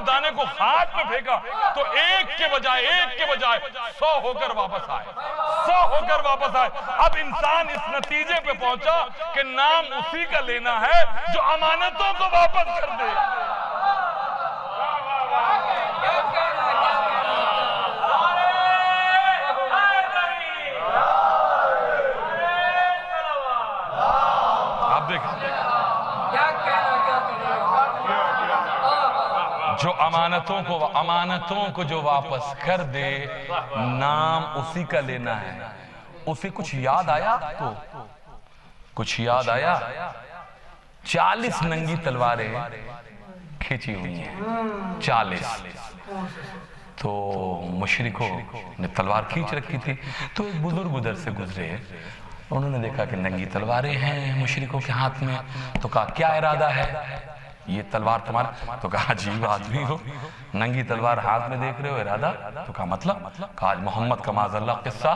دانے کو ہاتھ میں پھینکا تو ایک کے بجائے 100 ہو کر واپس آئے. اب انسان اس نتیجے پہ پہنچا کہ نام اسی کا لینا ہے جو امانتوں کو واپس کر دے. آپ دیکھیں جو امانتوں کو جو واپس کر دے، نام اسی کا لینا ہے. اسے کچھ یاد آیا تو 40 ننگی تلواریں کھینچی ہوئی ہیں. 40. تو مشرکوں نے تلوار کھینچ رکھی تھی، تو ایک بزرگ ادھر سے گزرے، انہوں نے دیکھا کہ ننگی تلواریں ہیں مشرکوں کے ہاتھ میں، تو کہا کیا ارادہ ہے یہ تلوار تمہارا؟ تو کہا عجیب آدمی ہو، ننگی تلوار ہاتھ میں دیکھ رہے ہو، ارادہ؟ تو کہا مطلب؟ کہا آج محمد کا معاذ اللہ قصہ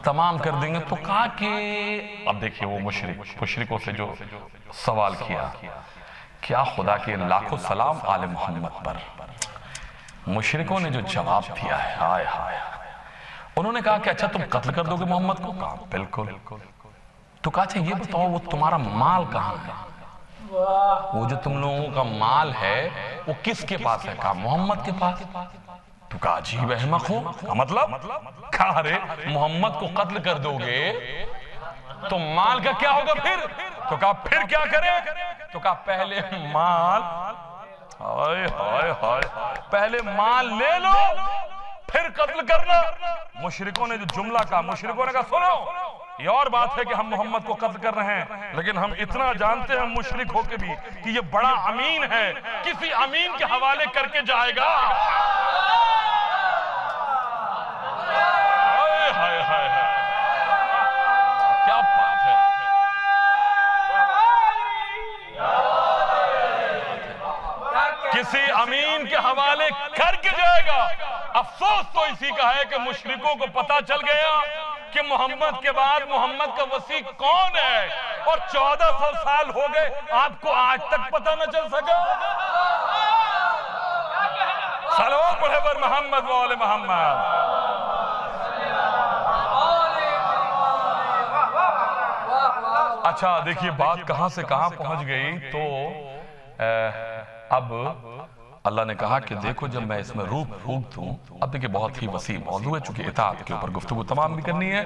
تمام کر دیں گے۔ تو کہا کہ اب دیکھیے وہ مشرکوں سے جو سوال کیا خدا کے لاکھوں سلام آل محمد پر، مشرکوں نے جو جواب دیا ہے، آئے ہائے، انہوں نے کہا کہ اچھا تم قتل کر دو گے محمد کو؟ کہا بالکل۔ تو کہا اچھا یہ بتاؤ وہ تمہارا مال کہاں ہے؟ وہ جو تم لوگوں کا مال ہے وہ کس کے پاس ہے؟ کہا محمد کے پاس۔ تو کہا عجیب احمق ہو، کہا مطلب؟ کہا رے محمد کو قتل کر دو گے تو مال کا کیا ہوگا پھر؟ تو کہا پھر کیا کرے؟ تو کہا پہلے مال، پہلے مال لے لو پھر قتل کرنا۔ مشرکوں نے جو جملہ کہا، مشرکوں نے کہا سنو یہ اور بات ہے کہ ہم محمد کو قتل کر رہے ہیں، لیکن ہم اتنا جانتے ہیں مشرک ہو کے بھی کہ یہ بڑا امین ہے، کسی امین کے حوالے کر کے جائے گا۔ کیا بات ہے، کسی امین کے حوالے کر کے جائے گا۔ افسوس تو اسی کا ہے کہ مشرکوں کو پتا چل گیا کہ محمد کے بعد محمد کا وسیع کون ہے، اور 1400 سال ہو گئے آپ کو آج تک پتا نہ چل سکا۔ صلوات پڑھے پر محمد و آل محمد۔ اچھا دیکھیے بات کہاں سے کہاں پہنچ گئی، تو اب اللہ نے کہا کہ دیکھو جب میں اس میں روح پھونک دوں، اب دیکھیں بہت ہی وسیع موضوع ہے، چونکہ اطاعت کے اوپر گفتگو تمام بھی کرنی ہے،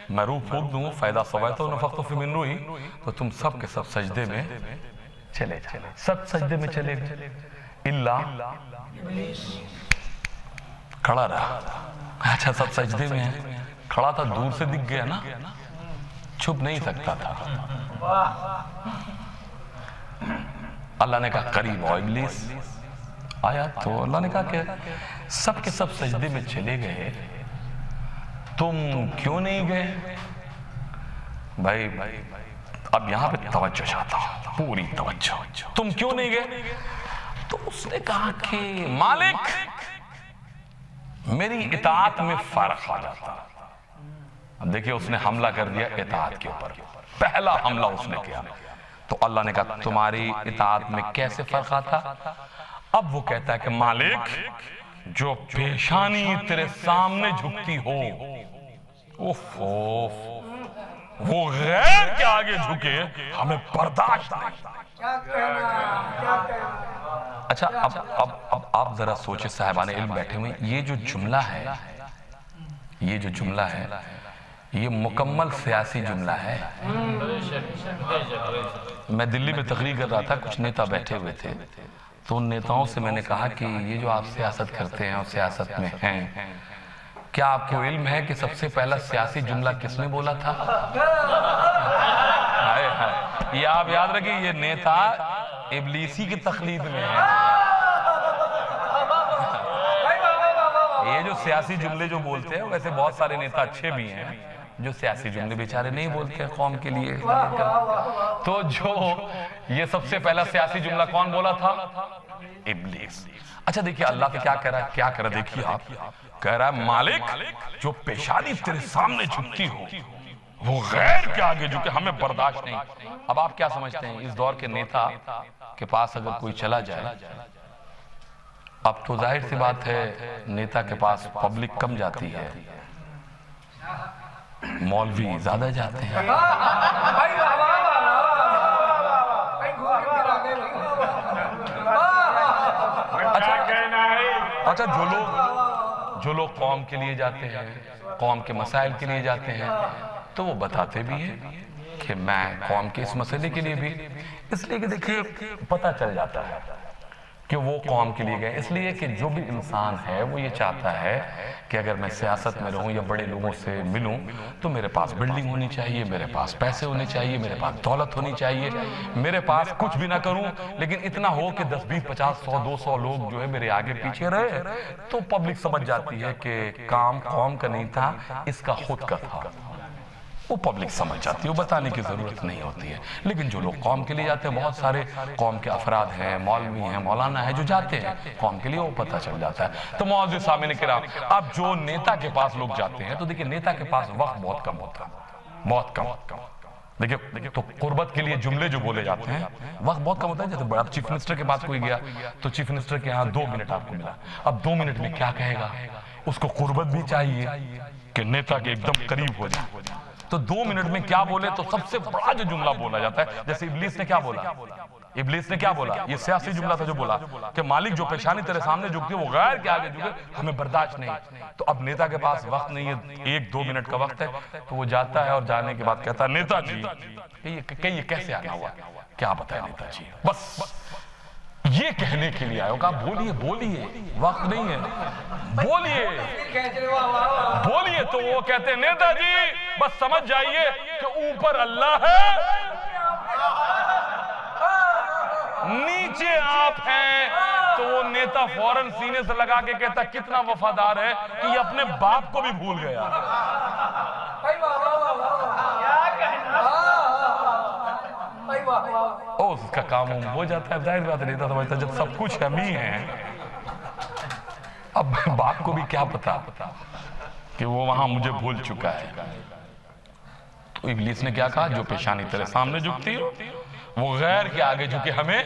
میں روح پھونک دوں فَإِذَا سَوَيْتُهُ وَنَفَخْتُ فِيهِ مِن رُوحِي، تو تم سب کے سب سجدے میں چلے جائیں، سب سجدے میں چلے گئے الا کھڑا رہا۔ اچھا سب سجدے میں ہیں، کھڑا تھا دور سے دکھ گیا نا، چھپ نہیں سکتا تھا۔ اللہ نے کہا قریب ہو ابلیس آیا، تو اللہ نے کہا کہ سب کے سب سجدے میں چلے گئے، تم کیوں نہیں گئے؟ بھائی اب یہاں پہ توجہ چاہتا ہوں، پوری توجہ، تم کیوں نہیں گئے؟ تو اس نے کہا کہ مالک میری اطاعت میں فرق آ جاتا۔ اب دیکھیں اس نے حملہ کر دیا اطاعت کے اوپر، پہلا حملہ اس نے کیا، تو اللہ نے کہا تمہاری اطاعت میں کیسے فرق آتا؟ اب وہ کہتا ہے کہ مالک جو پیشانی تیرے سامنے جھکتی ہو، وہ غیر کے آگے جھکے ہمیں برداشت نہیں۔ اچھا اب آپ ذرا سوچیں صاحبان علم بیٹھے ہوئے، یہ جو جملہ ہے یہ مکمل سیاسی جملہ ہے۔ میں دلی میں تقریر کر رہا تھا، کچھ نیتا بیٹھے ہوئے تھے، تو ان نیتاؤں سے میں نے کہا کہ یہ جو آپ سیاست کرتے ہیں اور سیاست میں ہیں، کیا آپ کو علم ہے کہ سب سے پہلا سیاسی جملہ کس نے بولا تھا؟ یہ آپ یاد رکھیں، یہ نیتا ابلیسی کی تقلید میں ہے۔ یہ جو سیاسی جملے جو بولتے ہیں، ویسے بہت سارے نیتا اچھے بھی ہیں جو سیاسی جملے بیچارے نہیں بولتے ہیں قوم کے لیے، تو جو یہ سب سے پہلا سیاسی جملہ کون بولا تھا؟ ابلیس۔ اچھا دیکھیے اللہ پہ کیا کہہ رہا ہے، کیا کہہ رہا ہے، دیکھیے آپ کہہ رہا ہے مالک جو پیشانی تیرے سامنے جھکتی ہو وہ غیر کے آگے جھکے ہمیں برداشت نہیں۔ اب آپ کیا سمجھتے ہیں اس دور کے نیتا کے پاس اگر کوئی چلا جائے، اب تو ظاہر سی بات ہے نیتا کے پاس پبلک کم جاتی ہے، مولوی زیادہ جاتے ہیں۔ اچھا جو لوگ قوم کے لیے جاتے ہیں، قوم کے مسائل کے لیے جاتے ہیں، تو وہ بتاتے بھی ہیں کہ میں قوم کے اس مسئلے کے لیے بھی، اس لیے کہ دیکھیے پتہ چل جاتا ہے کہ وہ قوم کے لیے گئے، اس لیے کہ جو بھی انسان ہے وہ یہ چاہتا ہے کہ اگر میں سیاست میں رہوں یا بڑے لوگوں سے ملوں تو میرے پاس بلڈنگ ہونی چاہیے، میرے پاس پیسے ہونے چاہیے، میرے پاس دولت ہونی چاہیے، میرے پاس کچھ بھی نہ کروں لیکن اتنا ہو کہ 10 20 50 100 200 لوگ جو ہے میرے آگے پیچھے رہے، تو پبلک سمجھ جاتی ہے کہ کام قوم کا نہیں تھا، اس کا خود کا تھا، وہ پبلک سمجھ جاتی ہے، وہ بتانے کی ضرورت نہیں ہوتی ہے۔ لیکن جو لوگ قوم کے لیے جاتے ہیں، بہت سارے قوم کے افراد ہیں، مولوی ہیں، مولانا ہیں جو جاتے ہیں قوم کے لیے، وہ پتہ چل جاتا ہے۔ تو معزز سامعین کرام، اب جو نیتا کے پاس لوگ جاتے ہیں تو دیکھیں نیتا کے پاس وقت بہت کم ہوتا ہے، بہت کم۔ دیکھیں تو قربت کے لیے جملے جو بولے جاتے ہیں وقت بہت کم ہوتا ہے۔ جیسے بڑا چیف منسٹر کے پاس کوئی گیا تو چیف منسٹر کے ہاں 2 منٹ آپ کو ملا، اب 2 منٹ میں کیا کہے گا؟ اس کو قربت بھی چاہیے کہ نیتا کے ایک دم قریب ہو جائے، تو 2 منٹ میں کیا بولے؟ تو سب سے بڑا جو جملہ بولا جاتا ہے، جیسے ابلیس نے کیا بولا؟ ابلیس نے کیا بولا؟ یہ سیاسی جملہ تھا جو بولا کہ مالک جو پیشانی تیرے سامنے جھکتی ہے وہ غیر کے آگے جھکے، ہمیں برداشت نہیں۔ تو اب نیتا کے پاس وقت نہیں ہے، 1-2 منٹ کا وقت ہے، تو وہ جاتا ہے اور جانے کے بعد کہتا ہے نیتا جی کہ یہ کیسے آنا ہوا؟ کیا بتائے نیتا جی؟ بس یہ کہنے کے لیے آئے ہو، کہا بولیے بولیے، وقت نہیں ہے، بولیے بولیے۔ تو وہ کہتے ہیں نیتا جی بس سمجھ جائیے کہ اوپر اللہ ہے، نیچے آپ ہیں۔ تو وہ نیتا فوراً سینے سے لگا کے کہتا کتنا وفادار ہے کہ یہ اپنے باپ کو بھی بھول گیا۔ اس کا کام ہو جاتا ہے، ظاہر بات نیتا سمجھتا جب سب کچھ ہم ہی ہیں، اب باپ کو بھی کیا پتا کہ وہ وہاں مجھے بھول چکا ہے۔ تو ابلیس نے کیا کہا؟ جو پیشانی تیرے سامنے جھکتی ہو وہ غیر کے آگے جھکے ہمیں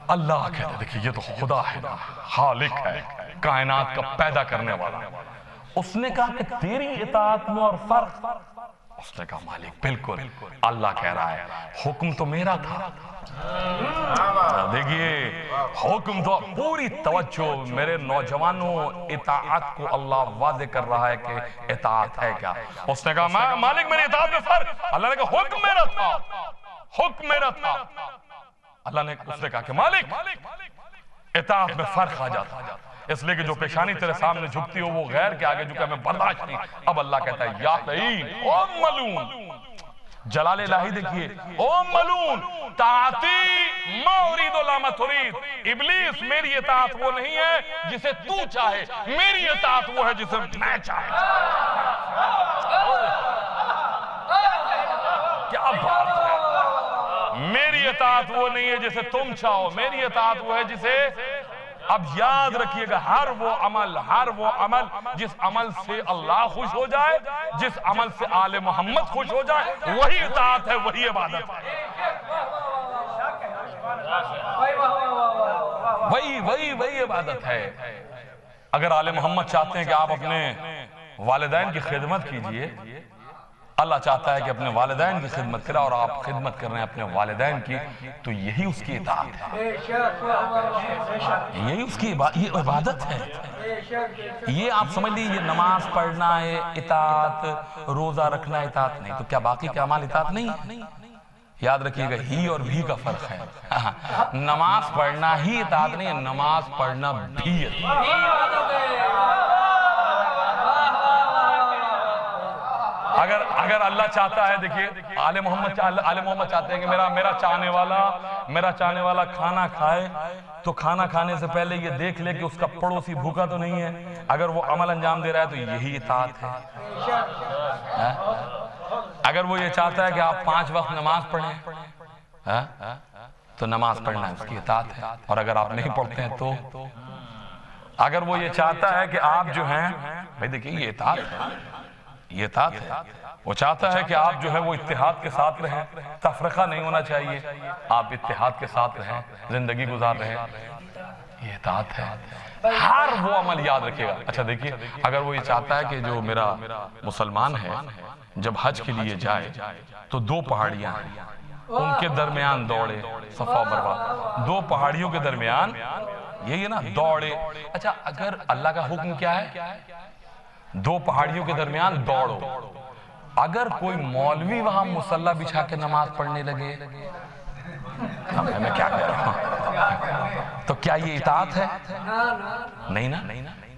اللہ کہتے۔ دیکھیں یہ تو خدا ہے، خالق ہے، کائنات کا پیدا کرنے والا۔ اس نے کہا کہ تیری اطاعت میں اور فرق، اس نے کہا مالک بالکل، اللہ کہہ رہا ہے حکم تو میرا تھا۔ دیکھیے حکم تو، پوری توجہ میرے نوجوانوں، اطاعت کو اللہ واضح کر رہا ہے کہ اطاعت ہے کیا۔ اس نے کہا مالک میری اطاعت میں فرق، اللہ نے کہا حکم میرا تھا، حکم میرا تھا۔ اللہ نے اس نے کہا کہ مالک اطاعت میں فرق آ جاتا، اس لئے کہ جو پیشانی تیرے سامنے جھکتی ہو وہ غیر کے آگے جھکا، ہمیں برداشت نہیں۔ اب اللہ کہتا ہے یا لعین او ملون، جلال الہی دیکھیے، او ملون طاعتی ما ارید لا ما ترید۔ ابلیس میری اطاعت وہ نہیں ہے جسے تو چاہے، میری اطاعت وہ ہے جسے میں چاہے۔ کیا بات ہے! میری اطاعت وہ نہیں ہے جسے تم چاہو، میری اطاعت وہ ہے جسے، اب یاد رکھیے گا ہر وہ عمل جس عمل سے اللہ خوش ہو جائے، جس عمل سے آل محمد خوش ہو جائے، وہی اطاعت ہے، وہی عبادت ہے، وہی عبادت ہے۔ اگر آل محمد چاہتے ہیں کہ آپ اپنے والدین کی خدمت کیجئے، اللہ چاہتا ہے کہ اپنے والدین کی خدمت کرے اور آپ خدمت کر رہے ہیں اپنے والدین کی، تو یہی اس کی اطاعت ہے، یہی اس کی عبادت ہے۔ یہ آپ سمجھ لیجیے یہ نماز پڑھنا ہے اطاعت، روزہ رکھنا اطاعت نہیں، تو کیا باقی کے اعمال اطاعت نہیں ہے؟ یاد رکھیے گا ہی اور بھی کا فرق ہے۔ نماز پڑھنا ہی اطاعت نہیں ہے، نماز پڑھنا بھی اگر اللہ چاہتا ہے، دیکھیے آل محمد چاہتے ہیں کہ میرا چاہنے والا کھانا کھائے تو کھانا کھانے سے پہلے یہ دیکھ لے کہ اس کا پڑوسی بھوکا تو نہیں ہے، اگر وہ عمل انجام دے رہا ہے تو یہی اطاعت ہے۔ اگر وہ یہ چاہتا ہے کہ آپ 5 وقت نماز پڑھیں تو نماز پڑھنا اس کی اطاعت ہے، اور اگر آپ نہیں پڑھتے ہیں تو، اگر وہ یہ چاہتا ہے کہ آپ جو ہیں، بھائی دیکھیں یہ اطاعت ہے، یہ اطاعت ہے، وہ چاہتا ہے کہ آپ جو ہے وہ اتحاد کے ساتھ رہیں، تفرقہ نہیں ہونا چاہیے، آپ اتحاد کے ساتھ رہیں، زندگی گزار رہیں، یہ اطاعت ہے۔ ہر وہ عمل یاد رکھے گا۔ اچھا دیکھیے اگر وہ یہ چاہتا ہے کہ جو میرا مسلمان ہے جب حج کے لیے جائے تو 2 پہاڑیاں ہیں، ان کے درمیان دوڑے، صفا و مروہ، 2 پہاڑیوں کے درمیان یہی ہے نا دوڑے۔ اچھا اگر اللہ کا حکم کیا ہے؟ 2 پہاڑیوں کے درمیان دوڑو۔ اگر کوئی مولوی وہاں مصلی بچھا کے نماز پڑھنے لگے، میں کیا کہہ رہا ہوں، تو کیا یہ اطاعت ہے؟ نہیں نا۔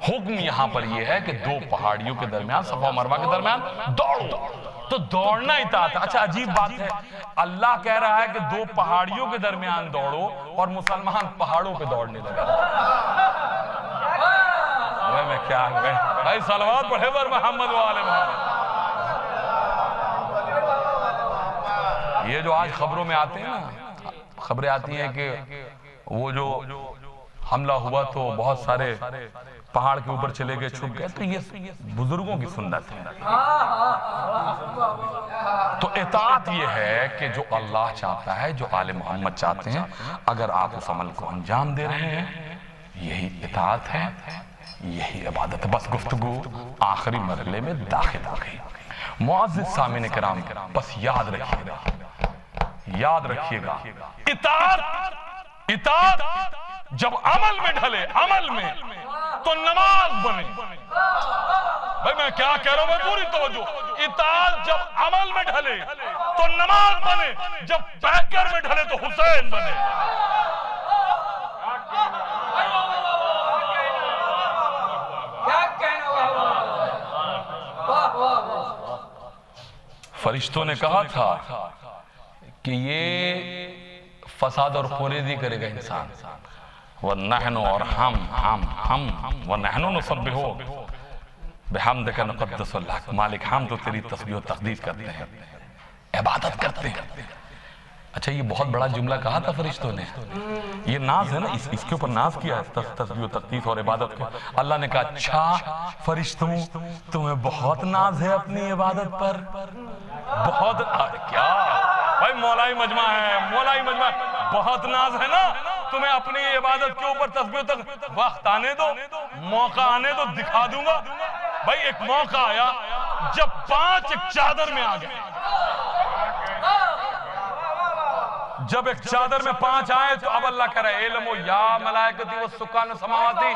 حکم یہاں پر یہ ہے کہ دو پہاڑیوں کے درمیان، صفا و مروہ کے درمیان دوڑو، تو دوڑنا اطاعت ہے۔ اچھا عجیب بات ہے، اللہ کہہ رہا ہے کہ دو پہاڑیوں کے درمیان دوڑو اور مسلمان پہاڑوں پہ دوڑنے لگا۔ میں کیا بھائی صلوات پڑھے پر محمد وآل محمد۔ یہ جو آج خبروں میں آتے ہیں نا، خبریں آتی ہیں کہ وہ جو حملہ ہوا تو بہت سارے پہاڑ کے اوپر چلے گئے، چھپ گئے، تو یہ بزرگوں کی سنت ہے۔ تو اطاعت یہ ہے کہ جو اللہ چاہتا ہے، جو آل محمد چاہتے ہیں، اگر آپ اس عمل کو انجام دے رہے ہیں، یہی اطاعت ہے، یہی عبادت ہے۔ بس گفتگو آخری مرحلے میں داخل ہو گئی۔ معزز سامعین کرام، بس یاد رکھیے گا، یاد رکھیے گا، اطاعت جب عمل میں ڈھلے، عمل میں، تو نماز بنے۔ بھائی میں کیا کہہ رہا ہوں، میں پوری توجہ۔ اطاعت جب عمل میں ڈھلے تو نماز بنے، جب پیکر میں ڈھلے تو حسین بنے۔ فرشتوں نے کہا تھا کہ یہ فساد اور خوریزی کرے گا انسان، وَنَحْنُ اور ہم وَنَحْنُ نُسَبِّحُ بِحَمْدِكَ نُقَدِّسُ لَكَ، مالک ہم تو تیری تسبیح و تقدیس کرتے ہیں، عبادت کرتے ہیں۔ اچھا یہ بہت بڑا جملہ کہا تھا فرشتوں نے، یہ ناز ہے نا، اس کے اوپر ناز کیا ہے، تسبیح و تقدیس اور عبادت کو۔ اللہ نے کہا اچھا فرشتوں تمہیں بہت ناز ہے اپنی عبادت پر، بہت کیا بھائی مولائی مجمع ہے، مولائی مجمع ہے، بہت ناز ہے نا تمہیں اپنی عبادت کے اوپر تسبیح و تقدیس۔ وقت آنے دو، موقع آنے دو، دکھا دوں گا۔ بھائی ایک موقع آیا جب 5 ایک چادر میں آ گئے، جب ایک چادر میں 5 آئے تو اب اللہ کہہ رہا ہے اعلموا یا ملائکتی والسکان السماواتی،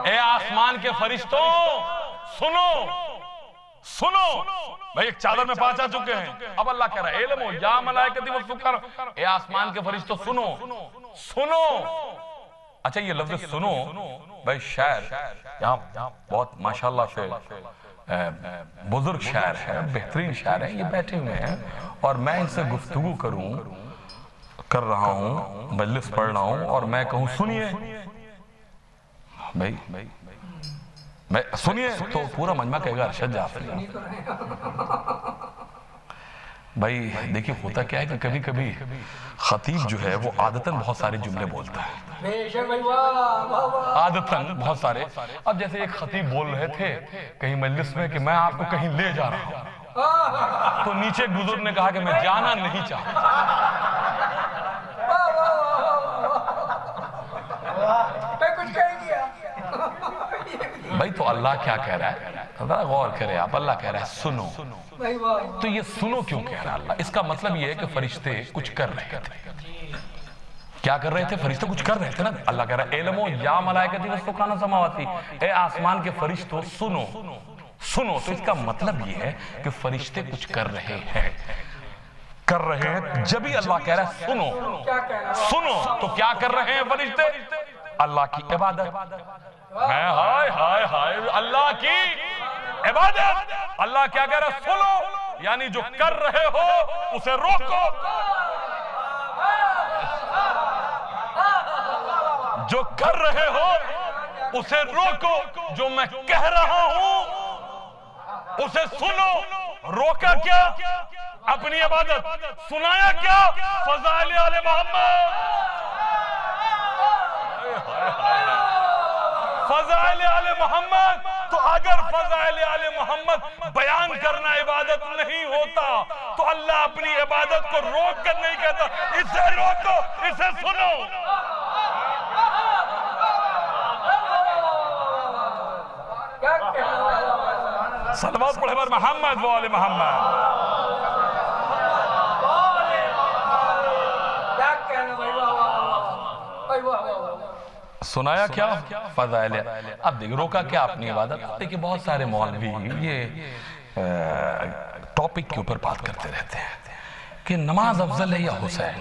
اے آسمان کے فرشتوں سنو سنو۔ بھئی ایک چادر میں 5 آ چکے ہیں، اب اللہ کہہ رہا ہے اعلموا یا ملائکتی والسکان، اے آسمان کے فرشتوں سنو سنو۔ اچھا یہ لفظ سنو بھئی شاعر یہاں بہت ماشاءاللہ سے بزرگ شاعر ہے، بہترین شاعر ہے، یہ بیٹھے ہوئے ہیں اور میں ان سے گفتگو کر رہا ہوں، مجلس پڑھ رہا ہوں اور میں کہوں سنیے بھئی میں سنیے تو پورا مجمع کہے گا ارشد جعفری۔ بھائی دیکھیں ہوتا کیا ہے کہ کبھی کبھی خطیب جو ہے وہ عادتاً بہت سارے جملے بولتا ہے، عادتاً بہت سارے۔ اب جیسے ایک خطیب بول رہے تھے کہیں مجلس میں کہ میں آپ کو کہیں لے جا رہا ہوں، تو نیچے ایک بزرگ نے کہا کہ میں جانا نہیں چاہتا۔ بھائی تو اللہ کیا کہہ رہا ہے، ذرا غور کرے آپ، اللہ کہہ رہا ہے سنو۔ تو یہ سنو کیوں کہہ رہا ہے اللہ؟ اس کا مطلب یہ ہے کہ فرشتے کچھ کر رہے تھے۔ کیا کر رہے تھے؟ فرشتے کچھ کر رہے تھے نا۔ اللہ کہہ رہا ہے اعلموا یا ملائکتی والسکان السماواتی، اے آسمان کے فرشتوں سنو سنو۔ تو اس کا مطلب یہ ہے کہ فرشتے کچھ کر رہے ہیں، کر رہے ہیں، جب ہی اللہ کہہ رہا ہے سنو سنو۔ تو کیا کر رہے ہیں فرشتے؟ اللہ کی عبادت، ہائے ہائے ہائے، اللہ کی عبادت۔ اللہ کیا کہہ رہا ہے؟ سنو، یعنی جو کر رہے ہو اسے روکو، جو کر رہے ہو اسے روکو، جو میں کہہ رہا ہوں اسے سنو۔ روکا کیا؟ اپنی عبادت۔ سنایا کیا؟ فضائل آل محمد، فضائل آل محمد۔ تو اگر فضائل آل محمد بیان کرنا عبادت نہیں ہوتا تو اللہ اپنی عبادت کو روک کر نہیں کہتا اسے روکو، اسے سنو۔ صلوات پڑھے پر محمد و آل محمد۔ سنایا کیا؟ فضائل۔ اب دیکھ روکا کیا؟ اپنی عبادت۔ دیکھیں بہت سارے مولوی یہ ٹاپک کے اوپر بات کرتے رہتے ہیں کہ نماز افضل ہے یا حسین،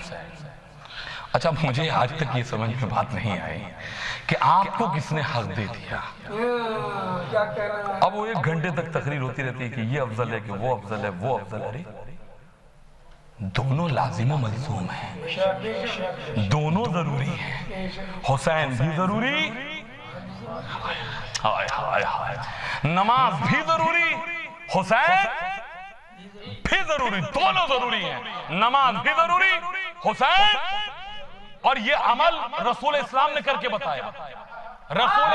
اچھا مجھے آج تک یہ سمجھ میں بات نہیں آئی کہ آپ کو کس نے حق دے دیا؟ اب وہ 1 گھنٹے تک تقریر ہوتی رہتی ہے کہ یہ افضل ہے، کہ وہ افضل ہے، وہ افضل ہے۔ دونوں لازم و ملزوم ہیں، دونوں ضروری ہیں۔ حسین بھی ضروری، نماز بھی ضروری، حسین بھی ضروری، دونوں ضروری ہیں۔ نماز بھی ضروری، حسین، اور یہ عمل رسول اسلام نے کر کے بتایا۔ رسول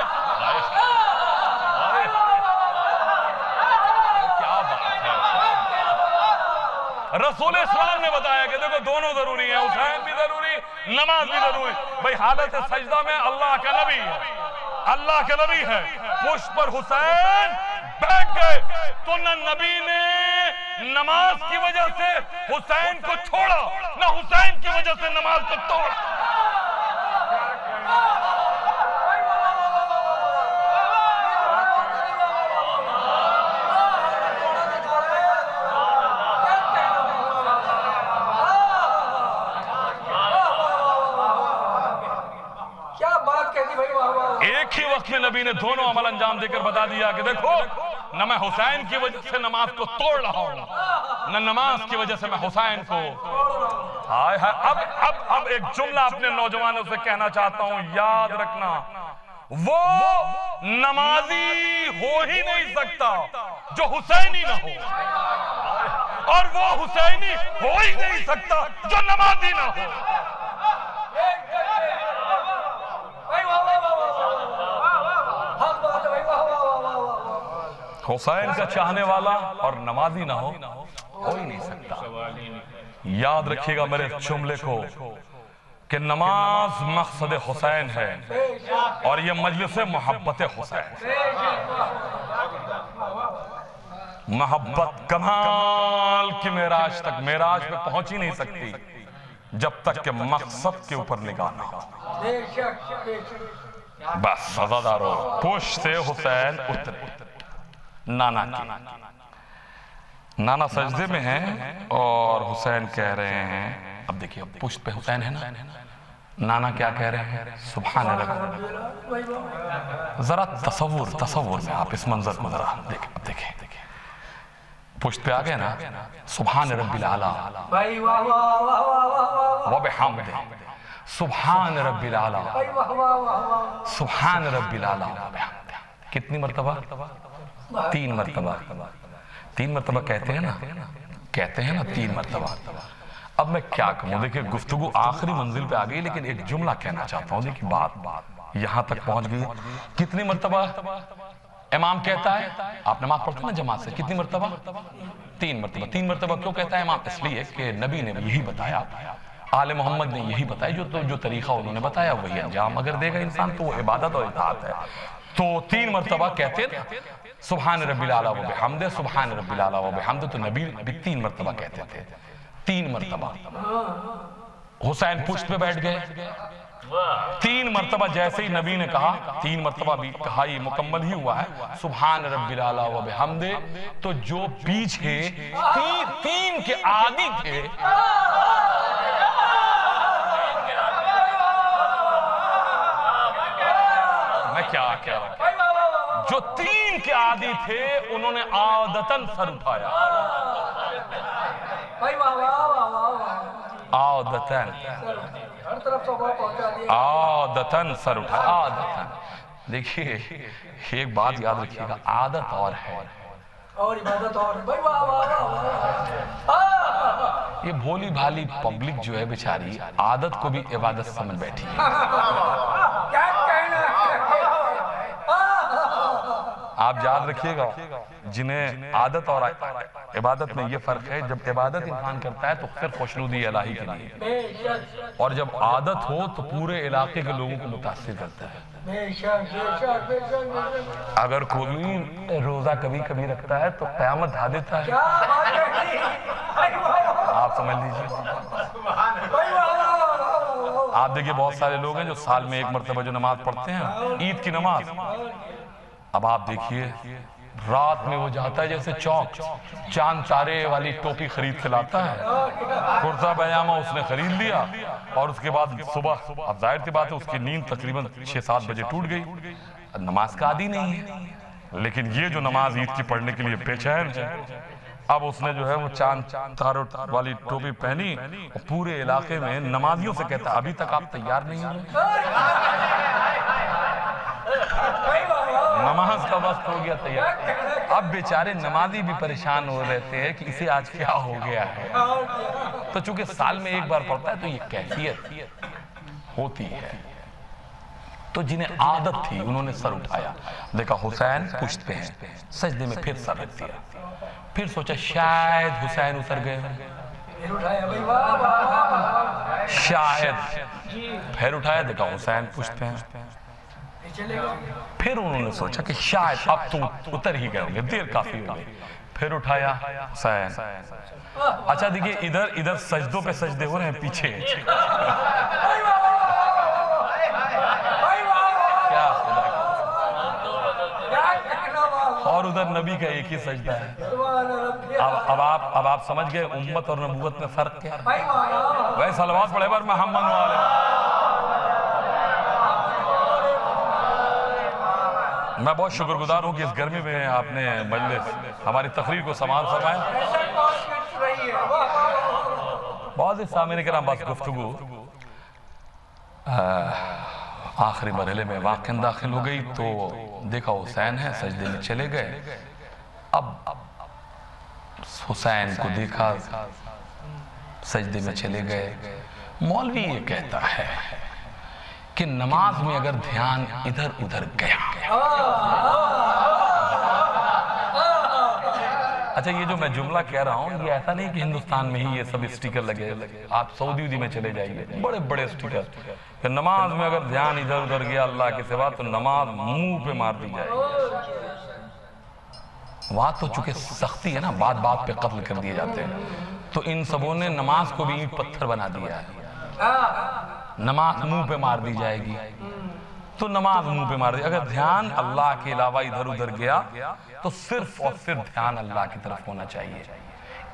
رسول اسلام نے بتایا کہ دیکھو دونوں ضروری ہیں، حسین بھی ضروری، نماز بھی ضروری۔ بھئی حالت سجدہ میں اللہ کا نبی ہے، اللہ کا نبی ہے، پشت پر حسین بیٹھ گئے تو نہ نبی نے نماز کی وجہ سے حسین کو چھوڑا، نہ حسین کی وجہ سے نماز کو توڑا۔ ایک ہی وقت میں نبی نے دونوں عمل انجام دے کر بتا دیا کہ دیکھو نہ میں حسین کی وجہ سے نماز کو توڑ رہا ہوں، نہ نماز کی وجہ سے میں حسین کو۔ اب ایک جملہ اپنے نوجوانوں سے کہنا چاہتا ہوں، یاد رکھنا، وہ نمازی ہو ہی نہیں سکتا جو حسینی نہ ہو، اور وہ حسینی ہو ہی نہیں سکتا جو نمازی نہ ہو۔ حسین کا چاہنے والا اور نمازی نہ ہو ہی نہیں سکتا۔ یاد رکھیے گا میرے جملے کو کہ نماز مقصد حسین ہے اور یہ مجلس محبت حسین۔ محبت کمال کی معراج تک، معراج پہ پہنچ ہی نہیں سکتی جب تک کہ مقصد کے اوپر نگاہ نہ ہو۔ بس عزادارو، پشت حسین اترے، نانا کی، نانا سجدے میں ہیں اور حسین کہہ رہے ہیں، اب دیکھیں پشت پہ حسین ہے نا، نانا کیا کہہ رہے ہیں؟ سبحان ربی۔ ذرا تصور میں آپ اس منظر کو ذرا دیکھیں، پشت پہ آگئے نا، سبحان ربی العالی وبحمدہ، سبحان ربی العالی، سبحان ربی العالی وبحمدہ۔ کتنی مرتبہ؟ 3 مرتبہ۔ 3 مرتبہ کہتے ہیں نا، 3 مرتبہ۔ اب میں کیا کہوں؟ دیکھیں گفتگو آخری منزل پہ آگئی، لیکن ایک جملہ کہنا چاہتا ہوں، دیکھیں بات یہاں تک پہنچ گئی۔ کتنی مرتبہ امام کہتا ہے؟ آپ نماز پڑھتے نا جماعت سے، کتنی مرتبہ؟ 3 مرتبہ۔ 3 مرتبہ کیوں کہتا ہے امام؟ اس لیے کہ نبی نے یہی بتایا، آل محمد نے یہی بتایا، جو طریقہ انہوں نے بتایا وہی انجام اگر دے گا انسان تو وہ عبادت اور اطاعت ہے۔ تو 3 مرتبہ کہتے ہیں سبحان ربی العالی و بحمدہ، سبحان ربی العالی و بحمدہ، تو نبی بھی 3 مرتبہ کہتے تھے، 3 مرتبہ۔ حسین پشت پہ بیٹھ گئے، 3 مرتبہ جیسے ہی نبی نے کہا، 3 مرتبہ بھی کہا، یہ مکمل ہی ہوا ہے سبحان ربی العالی و بحمدہ، تو جو پیچھے 3 کے عادی تھے، میں کیا کہہ رہا ہوں، جو 3 کے عادی تھے انہوں نے عادتاً سر اٹھایا، عادتاً سر اٹھایا، عادتاً۔ دیکھیے ایک بات یاد رکھیے گا، عادت اور ہے اور عبادت اور یہ بھولی بھالی پبلک جو ہے بیچاری عادت کو بھی عبادت سمجھ بیٹھی ہے۔ آپ یاد رکھیے گا جنہیں عادت اور عبادت میں یہ فرق ہے، جب عبادت انسان کرتا ہے تو پھر خوشنودی الہی کے لیے، اور جب عادت ہو تو پورے علاقے کے لوگوں کو متاثر کرتا ہے۔ اگر کوئی روزہ کبھی کبھی رکھتا ہے تو قیامت ڈھا دیتا ہے، آپ سمجھ لیجیے۔ آپ دیکھیں بہت سارے لوگ ہیں جو سال میں 1 مرتبہ جو نماز پڑھتے ہیں، عید کی نماز، اب آپ دیکھیے رات میں وہ جاتا ہے جیسے چوک، چاند تارے والی ٹوپی خرید کے لاتا ہے، کرتا پائجامہ اس نے خرید لیا، اور اس کے بعد صبح، اب ظاہر سی بات ہے اس کی نیند تقریباً 6-7 بجے ٹوٹ گئی، نماز کا عادی نہیں ہے، لیکن یہ جو نماز عید کی پڑھنے کے لیے بے چین ہے، اب اس نے جو ہے وہ چاند تاروں والی ٹوپی پہنی اور پورے علاقے میں نمازیوں سے کہتا ابھی تک آپ تیار نہیں ہوئے، نماز کا وقت ہو گیا تیار۔ اب بیچارے نمازی بھی پریشان ہو رہتے ہیں کہ اسے آج کیا ہو گیا ہے، تو چونکہ سال میں ایک بار پڑتا ہے تو یہ کیفیت ہوتی ہے، تو جنہیں عادت تھی انہوں نے سر اٹھایا، دیکھا حسین پشت پہ ہیں، سجدے میں پھر سر رکھ دیا، پھر سوچا شاید حسین اتر گئے، شاید پھر اٹھایا، دیکھا حسین پشت پہ ہیں، پھر انہوں نے سوچا کہ شاید اب تو اتر ہی گئے ہوں گے، دیر کافی ہو گئی، پھر اٹھایا حسین۔ اچھا دیکھئے ادھر سجدوں پہ سجدے ہو رہے ہیں پیچھے، اور ادھر نبی کا ایک ہی سجدہ ہے۔ اب آپ سمجھ گئے امت اور نبوت میں فرق کیا ہے؟ وہی صلوات پڑھے بار محمد والے۔ میں بہت شکر گزار ہوں کہ اس گرمی میں آپ نے مجلس ہماری تقریر کو سماعت فرمایا۔ بہت سے سامعین کرام بس گفتگو آخری مرحلے میں واقعاً داخل ہو گئی، تو دیکھا حسین ہے، سجدے میں چلے گئے۔ اب حسین کو دیکھا سجدے میں چلے گئے۔ مولوی یہ کہتا ہے کہ نماز میں اگر دھیان ادھر ادھر گیا، اچھا یہ جو میں جملہ کہہ رہا ہوں یہ ایسا نہیں کہ ہندوستان میں ہی یہ سب اسٹیکر لگے، آپ سعودی میں چلے جائیے، بڑے بڑے اسٹیکر کہ نماز میں اگر دھیان ادھر ادھر گیا اللہ کے سوا تو نماز منہ پہ مار دی جائے گی۔ وہاں تو چونکہ سختی ہے نا، بات بات پہ قتل کر دیے جاتے ہیں، تو ان سبوں نے نماز کو بھی اینٹ پتھر بنا دیا ہے، نماز منہ پہ مار دی جائے گی، تو نماز منہ پہ مار دی۔ اگر دھیان اللہ کے علاوہ ادھر ادھر گیا تو صرف اور صرف دھیان اللہ کی طرف ہونا چاہیے۔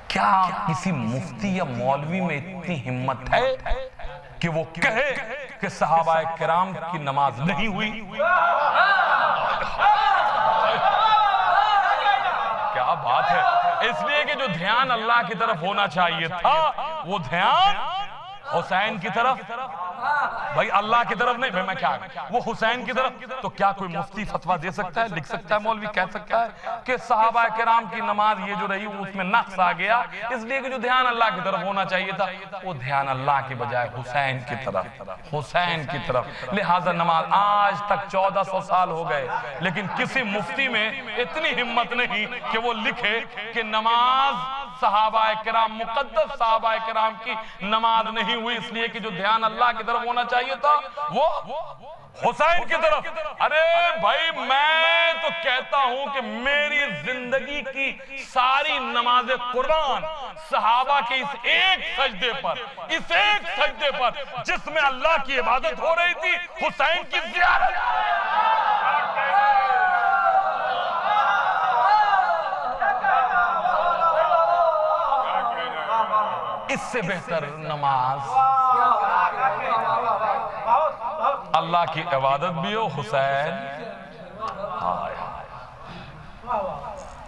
کیا کسی مفتی یا مولوی میں اتنی ہمت ہے کہ وہ کہے کہ صحابہ کرام کی نماز نہیں ہوئی؟ کیا بات ہے! اس لیے کہ جو دھیان اللہ کی طرف ہونا چاہیے تھا وہ دھیان حسین کی طرف، بھائی اللہ کی طرف نہیں، میں کیا وہ حسین کی طرف۔ تو کیا کوئی مفتی فتویٰ دے سکتا ہے، لکھ سکتا ہے، مولوی کہہ سکتا ہے کہ صحابہ کرام کی نماز یہ جو رہی اس میں نقص آ گیا، اس لیے کہ جو دھیان اللہ کی طرف ہونا چاہیے تھا وہ دھیان اللہ کے بجائے حسین کی طرف، حسین کی طرف، لہٰذا نماز آج تک 1400 سال ہو گئے، لیکن کسی مفتی میں اتنی ہمت نہیں کہ وہ لکھے کہ نماز صحابہ کرام، مقدس صحابہ کرام کی نماز نہیں ہوئی، اس لیے کہ جو دھیان اللہ کی طرف ہونا چاہیے تھا وہ حسین کی طرف۔ ارے بھائی میں تو کہتا ہوں کہ میری زندگی کی ساری نماز قرآن صحابہ کے اس ایک سجدے پر جس میں اللہ کی عبادت ہو رہی تھی، حسین کی زیارت، اس سے بہتر نماز اللہ کی عبادت بھی ہو۔ حسین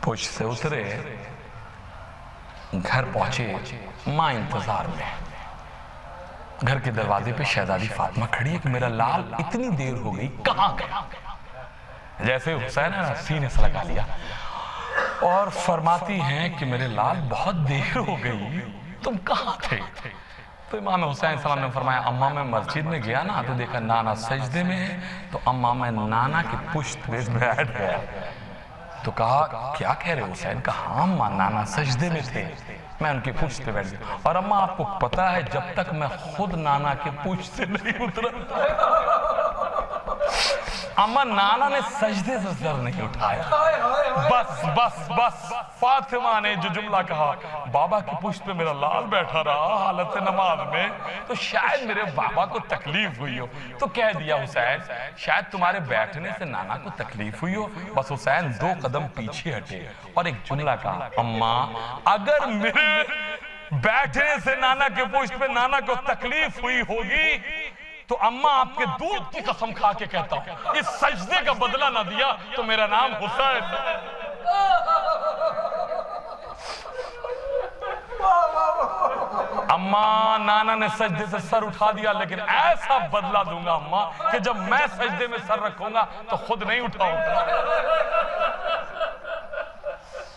پشت سے اترے، گھر پہنچے، ماں انتظار میں، گھر کے دروازے پہ شہزادی فاطمہ کھڑی ہے کہ میرا لال اتنی دیر ہو گئی کہاں گیا؟ جیسے حسین ہے نا سینے سے لگا لیا اور فرماتی ہیں کہ میرے لال بہت دیر ہو گئی، تم کہاں تھے؟ تو امام حسین السلام نے فرمایا اماں میں مسجد میں گیا نا تو دیکھا نانا سجدے میں ہے، تو اماں میں نانا کی پشت پہ بیٹھ گیا، تو کہا کیا کہہ رہے حسین؟ کہا ہاں اماں نانا سجدے میں تھے، میں ان کی پشت پہ بیٹھ گیا، اور اماں آپ کو پتا ہے جب تک میں خود نانا کی پشت سے نہیں اترا، اماں نانا نے سجدے سے سر نہیں اٹھایا، بس فاطمہ نے جو جملہ کہا بابا کی پشت پہ میرا لال بیٹھا رہا حالت نماز میں تو شاید میرے بابا کو تکلیف ہوئی ہو، تو کہہ دیا حسین شاید تمہارے بیٹھنے سے نانا کو تکلیف ہوئی ہو۔ بس حسین 2 قدم پیچھے ہٹے اور ایک جملہ کہا اماں اگر میرے بیٹھنے سے نانا کے پشت پہ نانا کو تکلیف ہوئی ہوگی تو اماں آپ کے دودھ کی قسم کھا کے کہتا ہوں اس سجدے کا بدلہ نہ دیا تو میرا نام حسین. اماں نانا نے سجدے سے سر اٹھا دیا لیکن ایسا بدلہ دوں گا اماں کہ جب میں سجدے میں سر رکھوں گا تو خود نہیں اٹھاؤں گا.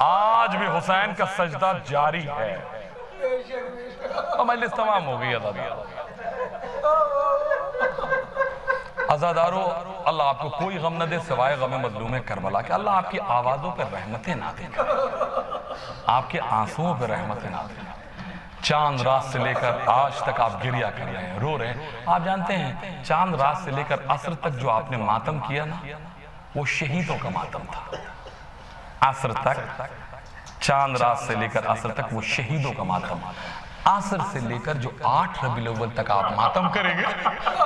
آج بھی حسین کا سجدہ جاری ہے. مجلس تمام ہو گئی عزادارو. اللہ آپ کو کوئی غم نہ دے سوائے غم مظلوم کربلا کہ اللہ آپ کی آوازوں پر رحمتیں نازل کرے, آپ کے آنسوؤں پر رحمتیں نازل کرے. چاند رات سے لے کر آج تک آپ گریہ کر رہے ہیں, رو رہے ہیں. آپ جانتے ہیں چاند رات سے لے کر عصر تک جو آپ نے ماتم کیا نا وہ شہیدوں کا ماتم تھا. عصر تک, چاند رات سے لے کر عصر تک وہ شہیدوں کا ماتم. عصر سے لے کر جو 8 ربیع الاول تک آپ ماتم کریں گے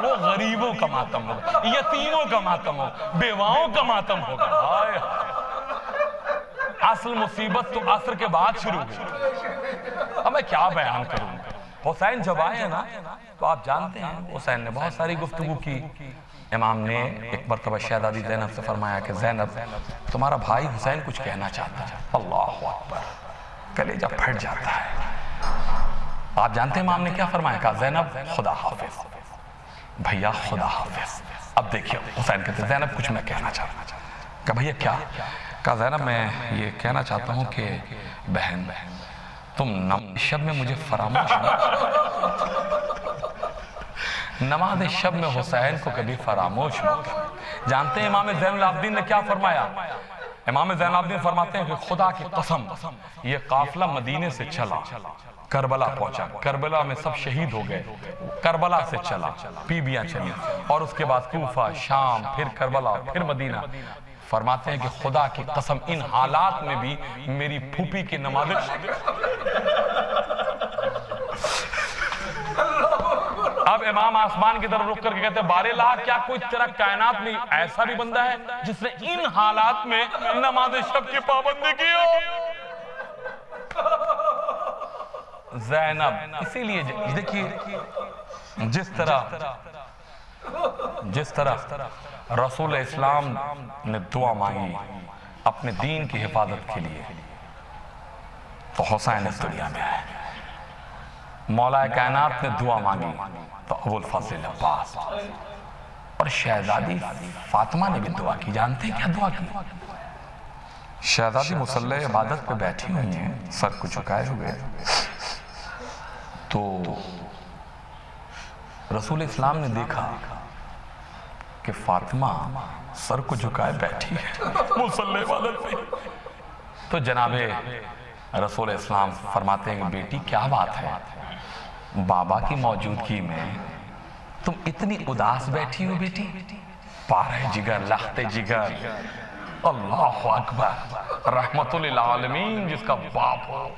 وہ غریبوں کا ماتم ہوگا, یتیموں کا ماتم ہوگا, بیواؤں کا ماتم ہوگا. اصل مصیبت تو عصر کے بعد شروع ہوئی. اب میں کیا بیان کروں. حسین جب آئے ہیں نا تو آپ جانتے ہیں حسین نے بہت ساری گفتگو کی. امام نے ایک مرتبہ شہزادی زینب سے فرمایا کہ زینب تمہارا بھائی حسین کچھ کہنا چاہتا ہے. اللہ اکبر, کلیجہ پھٹ جاتا ہے. آپ جانتے ہیں امام نے کیا فرمایا, کہا زینب خدا حافظ, بھیا خدا حافظ. اب دیکھیں حسین کہتے ہیں زینب کچھ میں کہنا چاہتا ہوں. کہا بھیا کیا؟ کہا زینب میں یہ کہنا چاہتا ہوں کہ بہن تم نماز شب میں مجھے فراموش نماز شب میں حسین کو کبھی فراموش مت کرنا. جانتے ہیں امام زین العابدین نے کیا فرمایا؟ امام زین العابدین فرماتے ہیں کہ خدا کی قسم یہ قافلہ مدینے سے چلا, کربلا پہنچا, کربلا میں سب شہید ہو گئے, کربلا سے چلا, بیبیاں چلی, اور اس کے بعد کوفہ, شام, پھر کربلا, پھر مدینہ. فرماتے ہیں کہ خدا کی قسم ان حالات میں بھی میری پھوپھی کی نماز. اب امام آسمان کی طرف رک کر کے کہتے ہیں بارے اللہ کیا کوئی تیرا کائنات میں ایسا بھی بندہ ہے جس نے ان حالات میں نماز شب کی پابندی کی ہو؟ زینب اسی لیے دیکھیے جس طرح رسول اسلام نے دعا مانگی اپنے دین کی حفاظت کے لیے تو حسین اس دنیا میں آئے. مولا کائنات نے دعا مانگی تو ابو الفضل عباس, اور شہزادی فاطمہ نے بھی دعا کی. جانتے ہیں کیا دعا کی؟ شہزادی مصلی عبادت پہ بیٹھی ہوئی ہیں, سر کو جھکائے ہوئے, تو رسول اسلام نے دیکھا کہ فاطمہ سر کو جھکائے بیٹھی ہے مصلی عبادت پہ. تو جناب رسول اسلام فرماتے ہیں کہ بیٹی کیا بات ہے, بابا کی موجودگی میں تم اتنی اداس بیٹھی ہو بیٹی؟ پارہ جگر, لخت جگر, اللہ اکبر, رحمت للعالمین جس کا باپ ہو.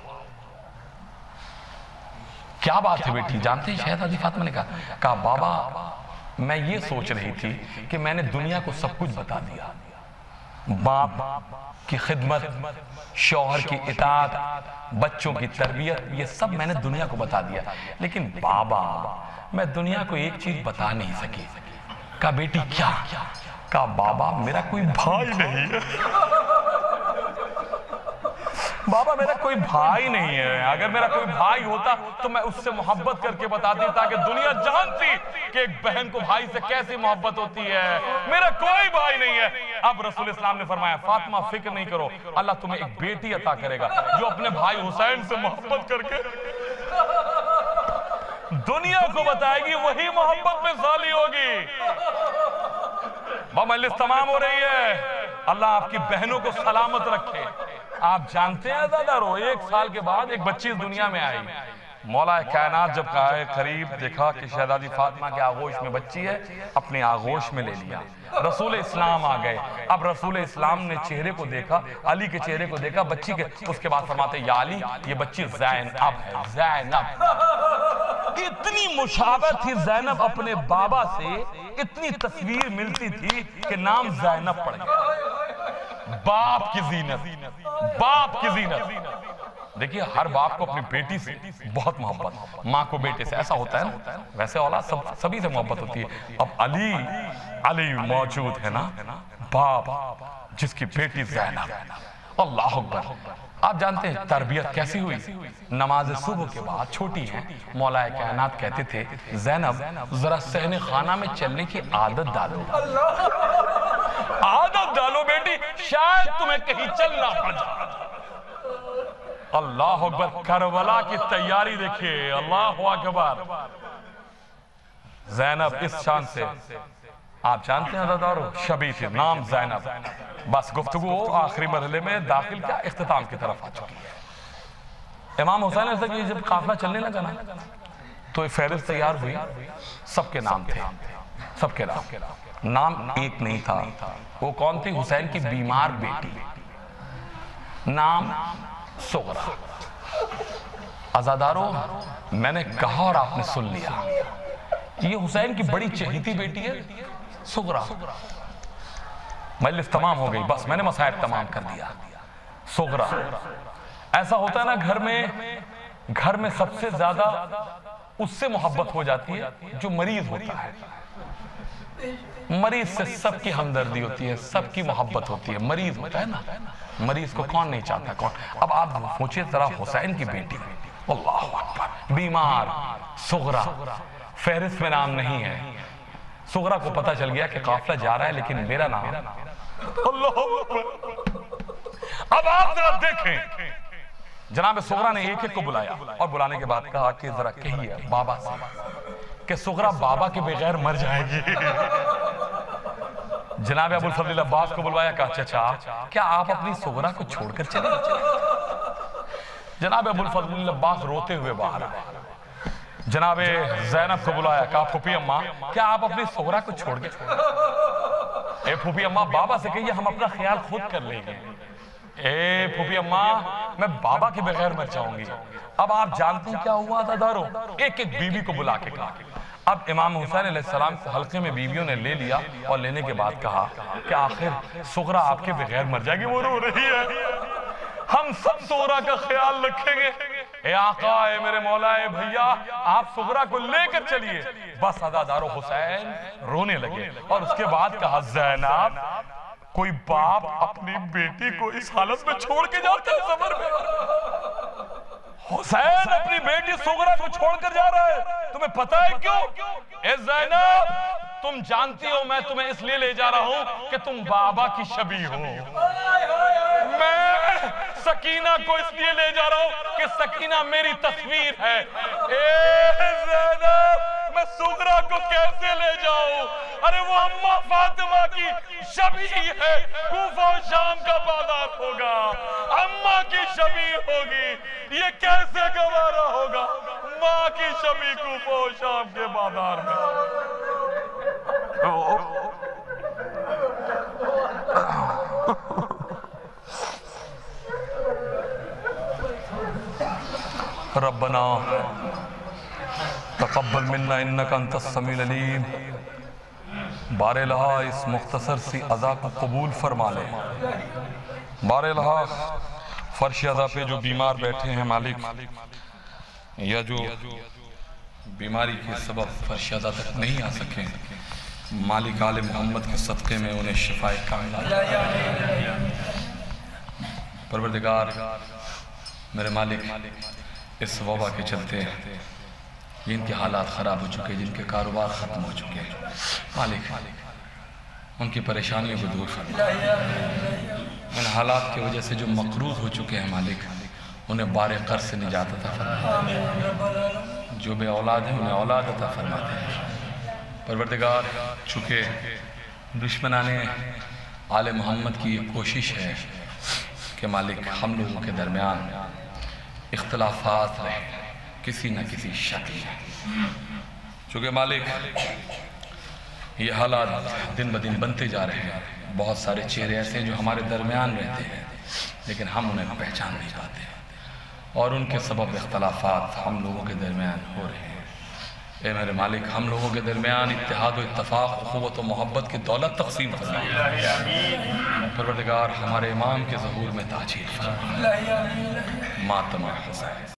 کیا بات ہے بیٹی؟ جانتے ہیں شہزادی فاطمہ نے کہا بابا میں یہ سوچ رہی تھی کہ میں نے دنیا کو سب کچھ بتا دیا, باپ کی خدمت, شوہر کی اطاعت, بچوں کی تربیت, یہ سب میں نے دنیا کو بتا دیا, لیکن بابا میں دنیا کو ایک چیز بتا نہیں سکی. کہا بیٹی کیا؟ کہا بابا میرا کوئی بھائی نہیں ہے. بابا میرا کوئی بھائی نہیں ہے, اگر میرا کوئی بھائی ہوتا تو میں اس سے محبت کر کے بتاتی تاکہ دنیا جانتی کہ ایک بہن کو بھائی سے کیسی محبت ہوتی ہے. میرا کوئی بھائی نہیں ہے. اب رسول اسلام نے فرمایا فاطمہ فکر نہیں کرو, اللہ تمہیں ایک بیٹی عطا کرے گا جو اپنے بھائی حسین سے محبت کر کے دنیا کو بتائے گی, وہی محبت میں ظاہر ہوگی. مجلس تمام ہو رہی ہے. اللہ آپ کی بہنوں کو سلامت رکھے. آپ جانتے ہیں عزادارو 1 سال کے بعد ایک بچی اس دنیا میں آئی. مولا کائنات جب آئے قریب دیکھا کہ شہزادی فاطمہ کے آغوش میں بچی ہے, اپنے آغوش میں لے لیا. رسول اسلام آ گئے. اب رسول اسلام نے چہرے کو دیکھا, علی کے چہرے کو دیکھا, بچی کے, اس کے بعد فرماتے یا علی یہ بچی زینب ہے. زینب اتنی مشابہت تھی زینب اپنے بابا سے, اتنی تصویر ملتی تھی کہ نام زینب پڑ گیا. باپ کی زینت, باپ کی زینت. دیکھیے ہر باپ کو اپنی بیٹی سے بہت محبت، ماں کو بیٹے سے ایسا ہوتا ہے نا، ویسے اولاد سبھی سے محبت ہوتی ہے۔ اب علی موجود ہے نا، باپ جس کی بیٹی زینب، اللہ اکبر۔ آپ جانتے ہیں تربیت کیسی ہوئی؟ نماز صبح کے بعد چھوٹی ہیں، مولا کائنات کہتے تھے زینب ذرا صحن خانہ میں چلنے کی عادت ڈالو، عادت ڈالو بیٹی، شاید تمہیں کہیں چلنا پڑ جائے۔ اللہ اکبر، کربلا کی تیاری دیکھیے، اللہ اکبر۔ زینب اس شان سے، آپ جانتے ہیں عزیزارو، شبی تھی، نام زینب۔ بس گفتگو آخری مرحلے میں داخل کیا اختتام کی طرف آ چکی ہے۔ امام حسین علیہ السلام جب قافلہ چلنے لگا نا تو ایک فہرست تیار ہوئی، سب کے نام تھے، سب کے نام ایک نہیں تھا۔ وہ کون تھی؟ حسین کی بیمار بیٹی، نام سغرا۔ عزادارو میں نے کہا اور آپ نے سن لیا، یہ حسین کی بڑی چہیتی بیٹی ہے سغرا۔ مجلس تمام ہو گئی، بس میں نے مسائل تمام کر دیا۔ سغرا، ایسا ہوتا ہے نا گھر میں سب سے زیادہ اس سے محبت ہو جاتی ہے جو مریض ہوتا ہے۔ مریض سے سب کی ہمدردی ہوتی ہے، سب کی محبت ہوتی ہے۔ مریض ہوتا ہے نا، مریض کو کون نہیں چاہتا؟ کون؟ اب آپ سوچئے ذرا حسین کی بیٹی، اللہ اکبر، بیمار سغرا، فہرست میں نام نہیں ہے۔ سغرا کو پتہ چل گیا کہ قافلہ جا رہا ہے لیکن میرا نام، اللہ اکبر۔ اب آپ ذرا دیکھیں، جناب سغرا نے ایک ایک کو بلایا اور بلانے کے بعد کہا کہ ذرا کہیے بابا سے کہ سغرا بابا کے بغیر مر جائے گی۔ جناب ابو الفضل عباس کو بلوایا، کہا چچا کیا آپ اپنی سغرا کو چھوڑ کر چلے؟ جناب ابو الفضل عباس روتے ہوئے باہر آئے۔ جناب زینب کو بلایا، کہا پھوپھی اماں کیا آپ اپنی سغرا کو چھوڑ کے؟ اے پھوپھی اماں بابا سے کہیے ہم اپنا خیال خود کر لیں گے۔ اے پھوپھی اماں میں بابا کے بغیر مر جاؤں گی۔ اب آپ جانتے ہیں کیا ہوا عزادارو؟ ایک ایک بیوی کو بلا کے کہا۔ اب امام حسین علیہ السلام کو حلقے میں بیویوں نے لے لیا اور لینے کے بعد کہا کہ آخر سغرا آپ کے بغیر مر جائے گی، وہ رو رہی ہے، ہم سب سغرا کا خیال رکھیں گے۔ اے آقا، اے میرے مولا، اے بھیا، آپ سغرا کو لے کر چلیے۔ بس عزادارو حسین رونے لگے اور اس کے بعد کہا زینب کوئی باپ اپنی بیٹی کو اس حالت میں چھوڑ کے جاتا ہے سفر میں؟ حسین اپنی بیٹی سغرا کو چھوڑ کر جا رہا ہے، تمہیں پتہ ہے کیوں؟ اے زینب تم جانتی ہو میں تمہیں اس لیے لے جا رہا ہوں کہ تم بابا کی شبیہ ہو۔ میں سکینہ کو اس لیے لے جا رہا ہوں کہ سکینہ میری تصویر ہے۔ اے زینب میں سغرا کو کیسے لے جاؤں؟ ارے وہ اماں فاطمہ کی شبیہ ہے، کوفہ و شام کا بازار ہوگا، اماں کی شبیہ ہوگی، یہ کیسے گوارا ہوگا؟ ماں کی شبیہ کوفہ و شام کے بازار میں۔ ربنا تقبل منا انکا انت السمیع العلیم۔ بار الہا اس مختصر سی ادا کو قبول فرما لے۔ بار الہا فرش ادا پہ جو بیمار بیٹھے ہیں مالک، یا جو بیماری کے سبب فرش ادا تک نہیں آ سکے، مالک آل محمد کے صدقے میں انہیں شفائے کاملہ۔ پروردگار میرے مالک، اس وبا کے چلتے جن کے حالات خراب ہو چکے، جن کے کاروبار ختم ہو چکے، مالک ان کی پریشانیوں کو دور فرما۔ ان حالات کی وجہ سے جو مقروض ہو چکے ہیں مالک، انہیں بار قرض سے نجات عطا فرما۔ جو بے اولاد ہیں انہیں اولاد عطا فرماتے ہیں۔ پروردگار چونکہ دشمنان آل محمد کی یہ کوشش ہے کہ مالک ہم لوگوں کے درمیان اختلافات رہے کسی نہ کسی شکل میں، چونکہ مالک یہ حالات دن بدن بنتے جا رہے ہیں، بہت سارے چہرے ایسے ہیں جو ہمارے درمیان رہتے ہیں لیکن ہم انہیں پہچان نہیں پاتے، اور ان کے سبب اختلافات ہم لوگوں کے درمیان ہو رہے ہیں۔ اے میرے مالک، ہم لوگوں کے درمیان اتحاد و اتفاق، اخوت و محبت کی دولت تقسیم فرما۔ پروردگار ہمارے امام کے ظہور میں تاجیل فرما۔ ماتم حسین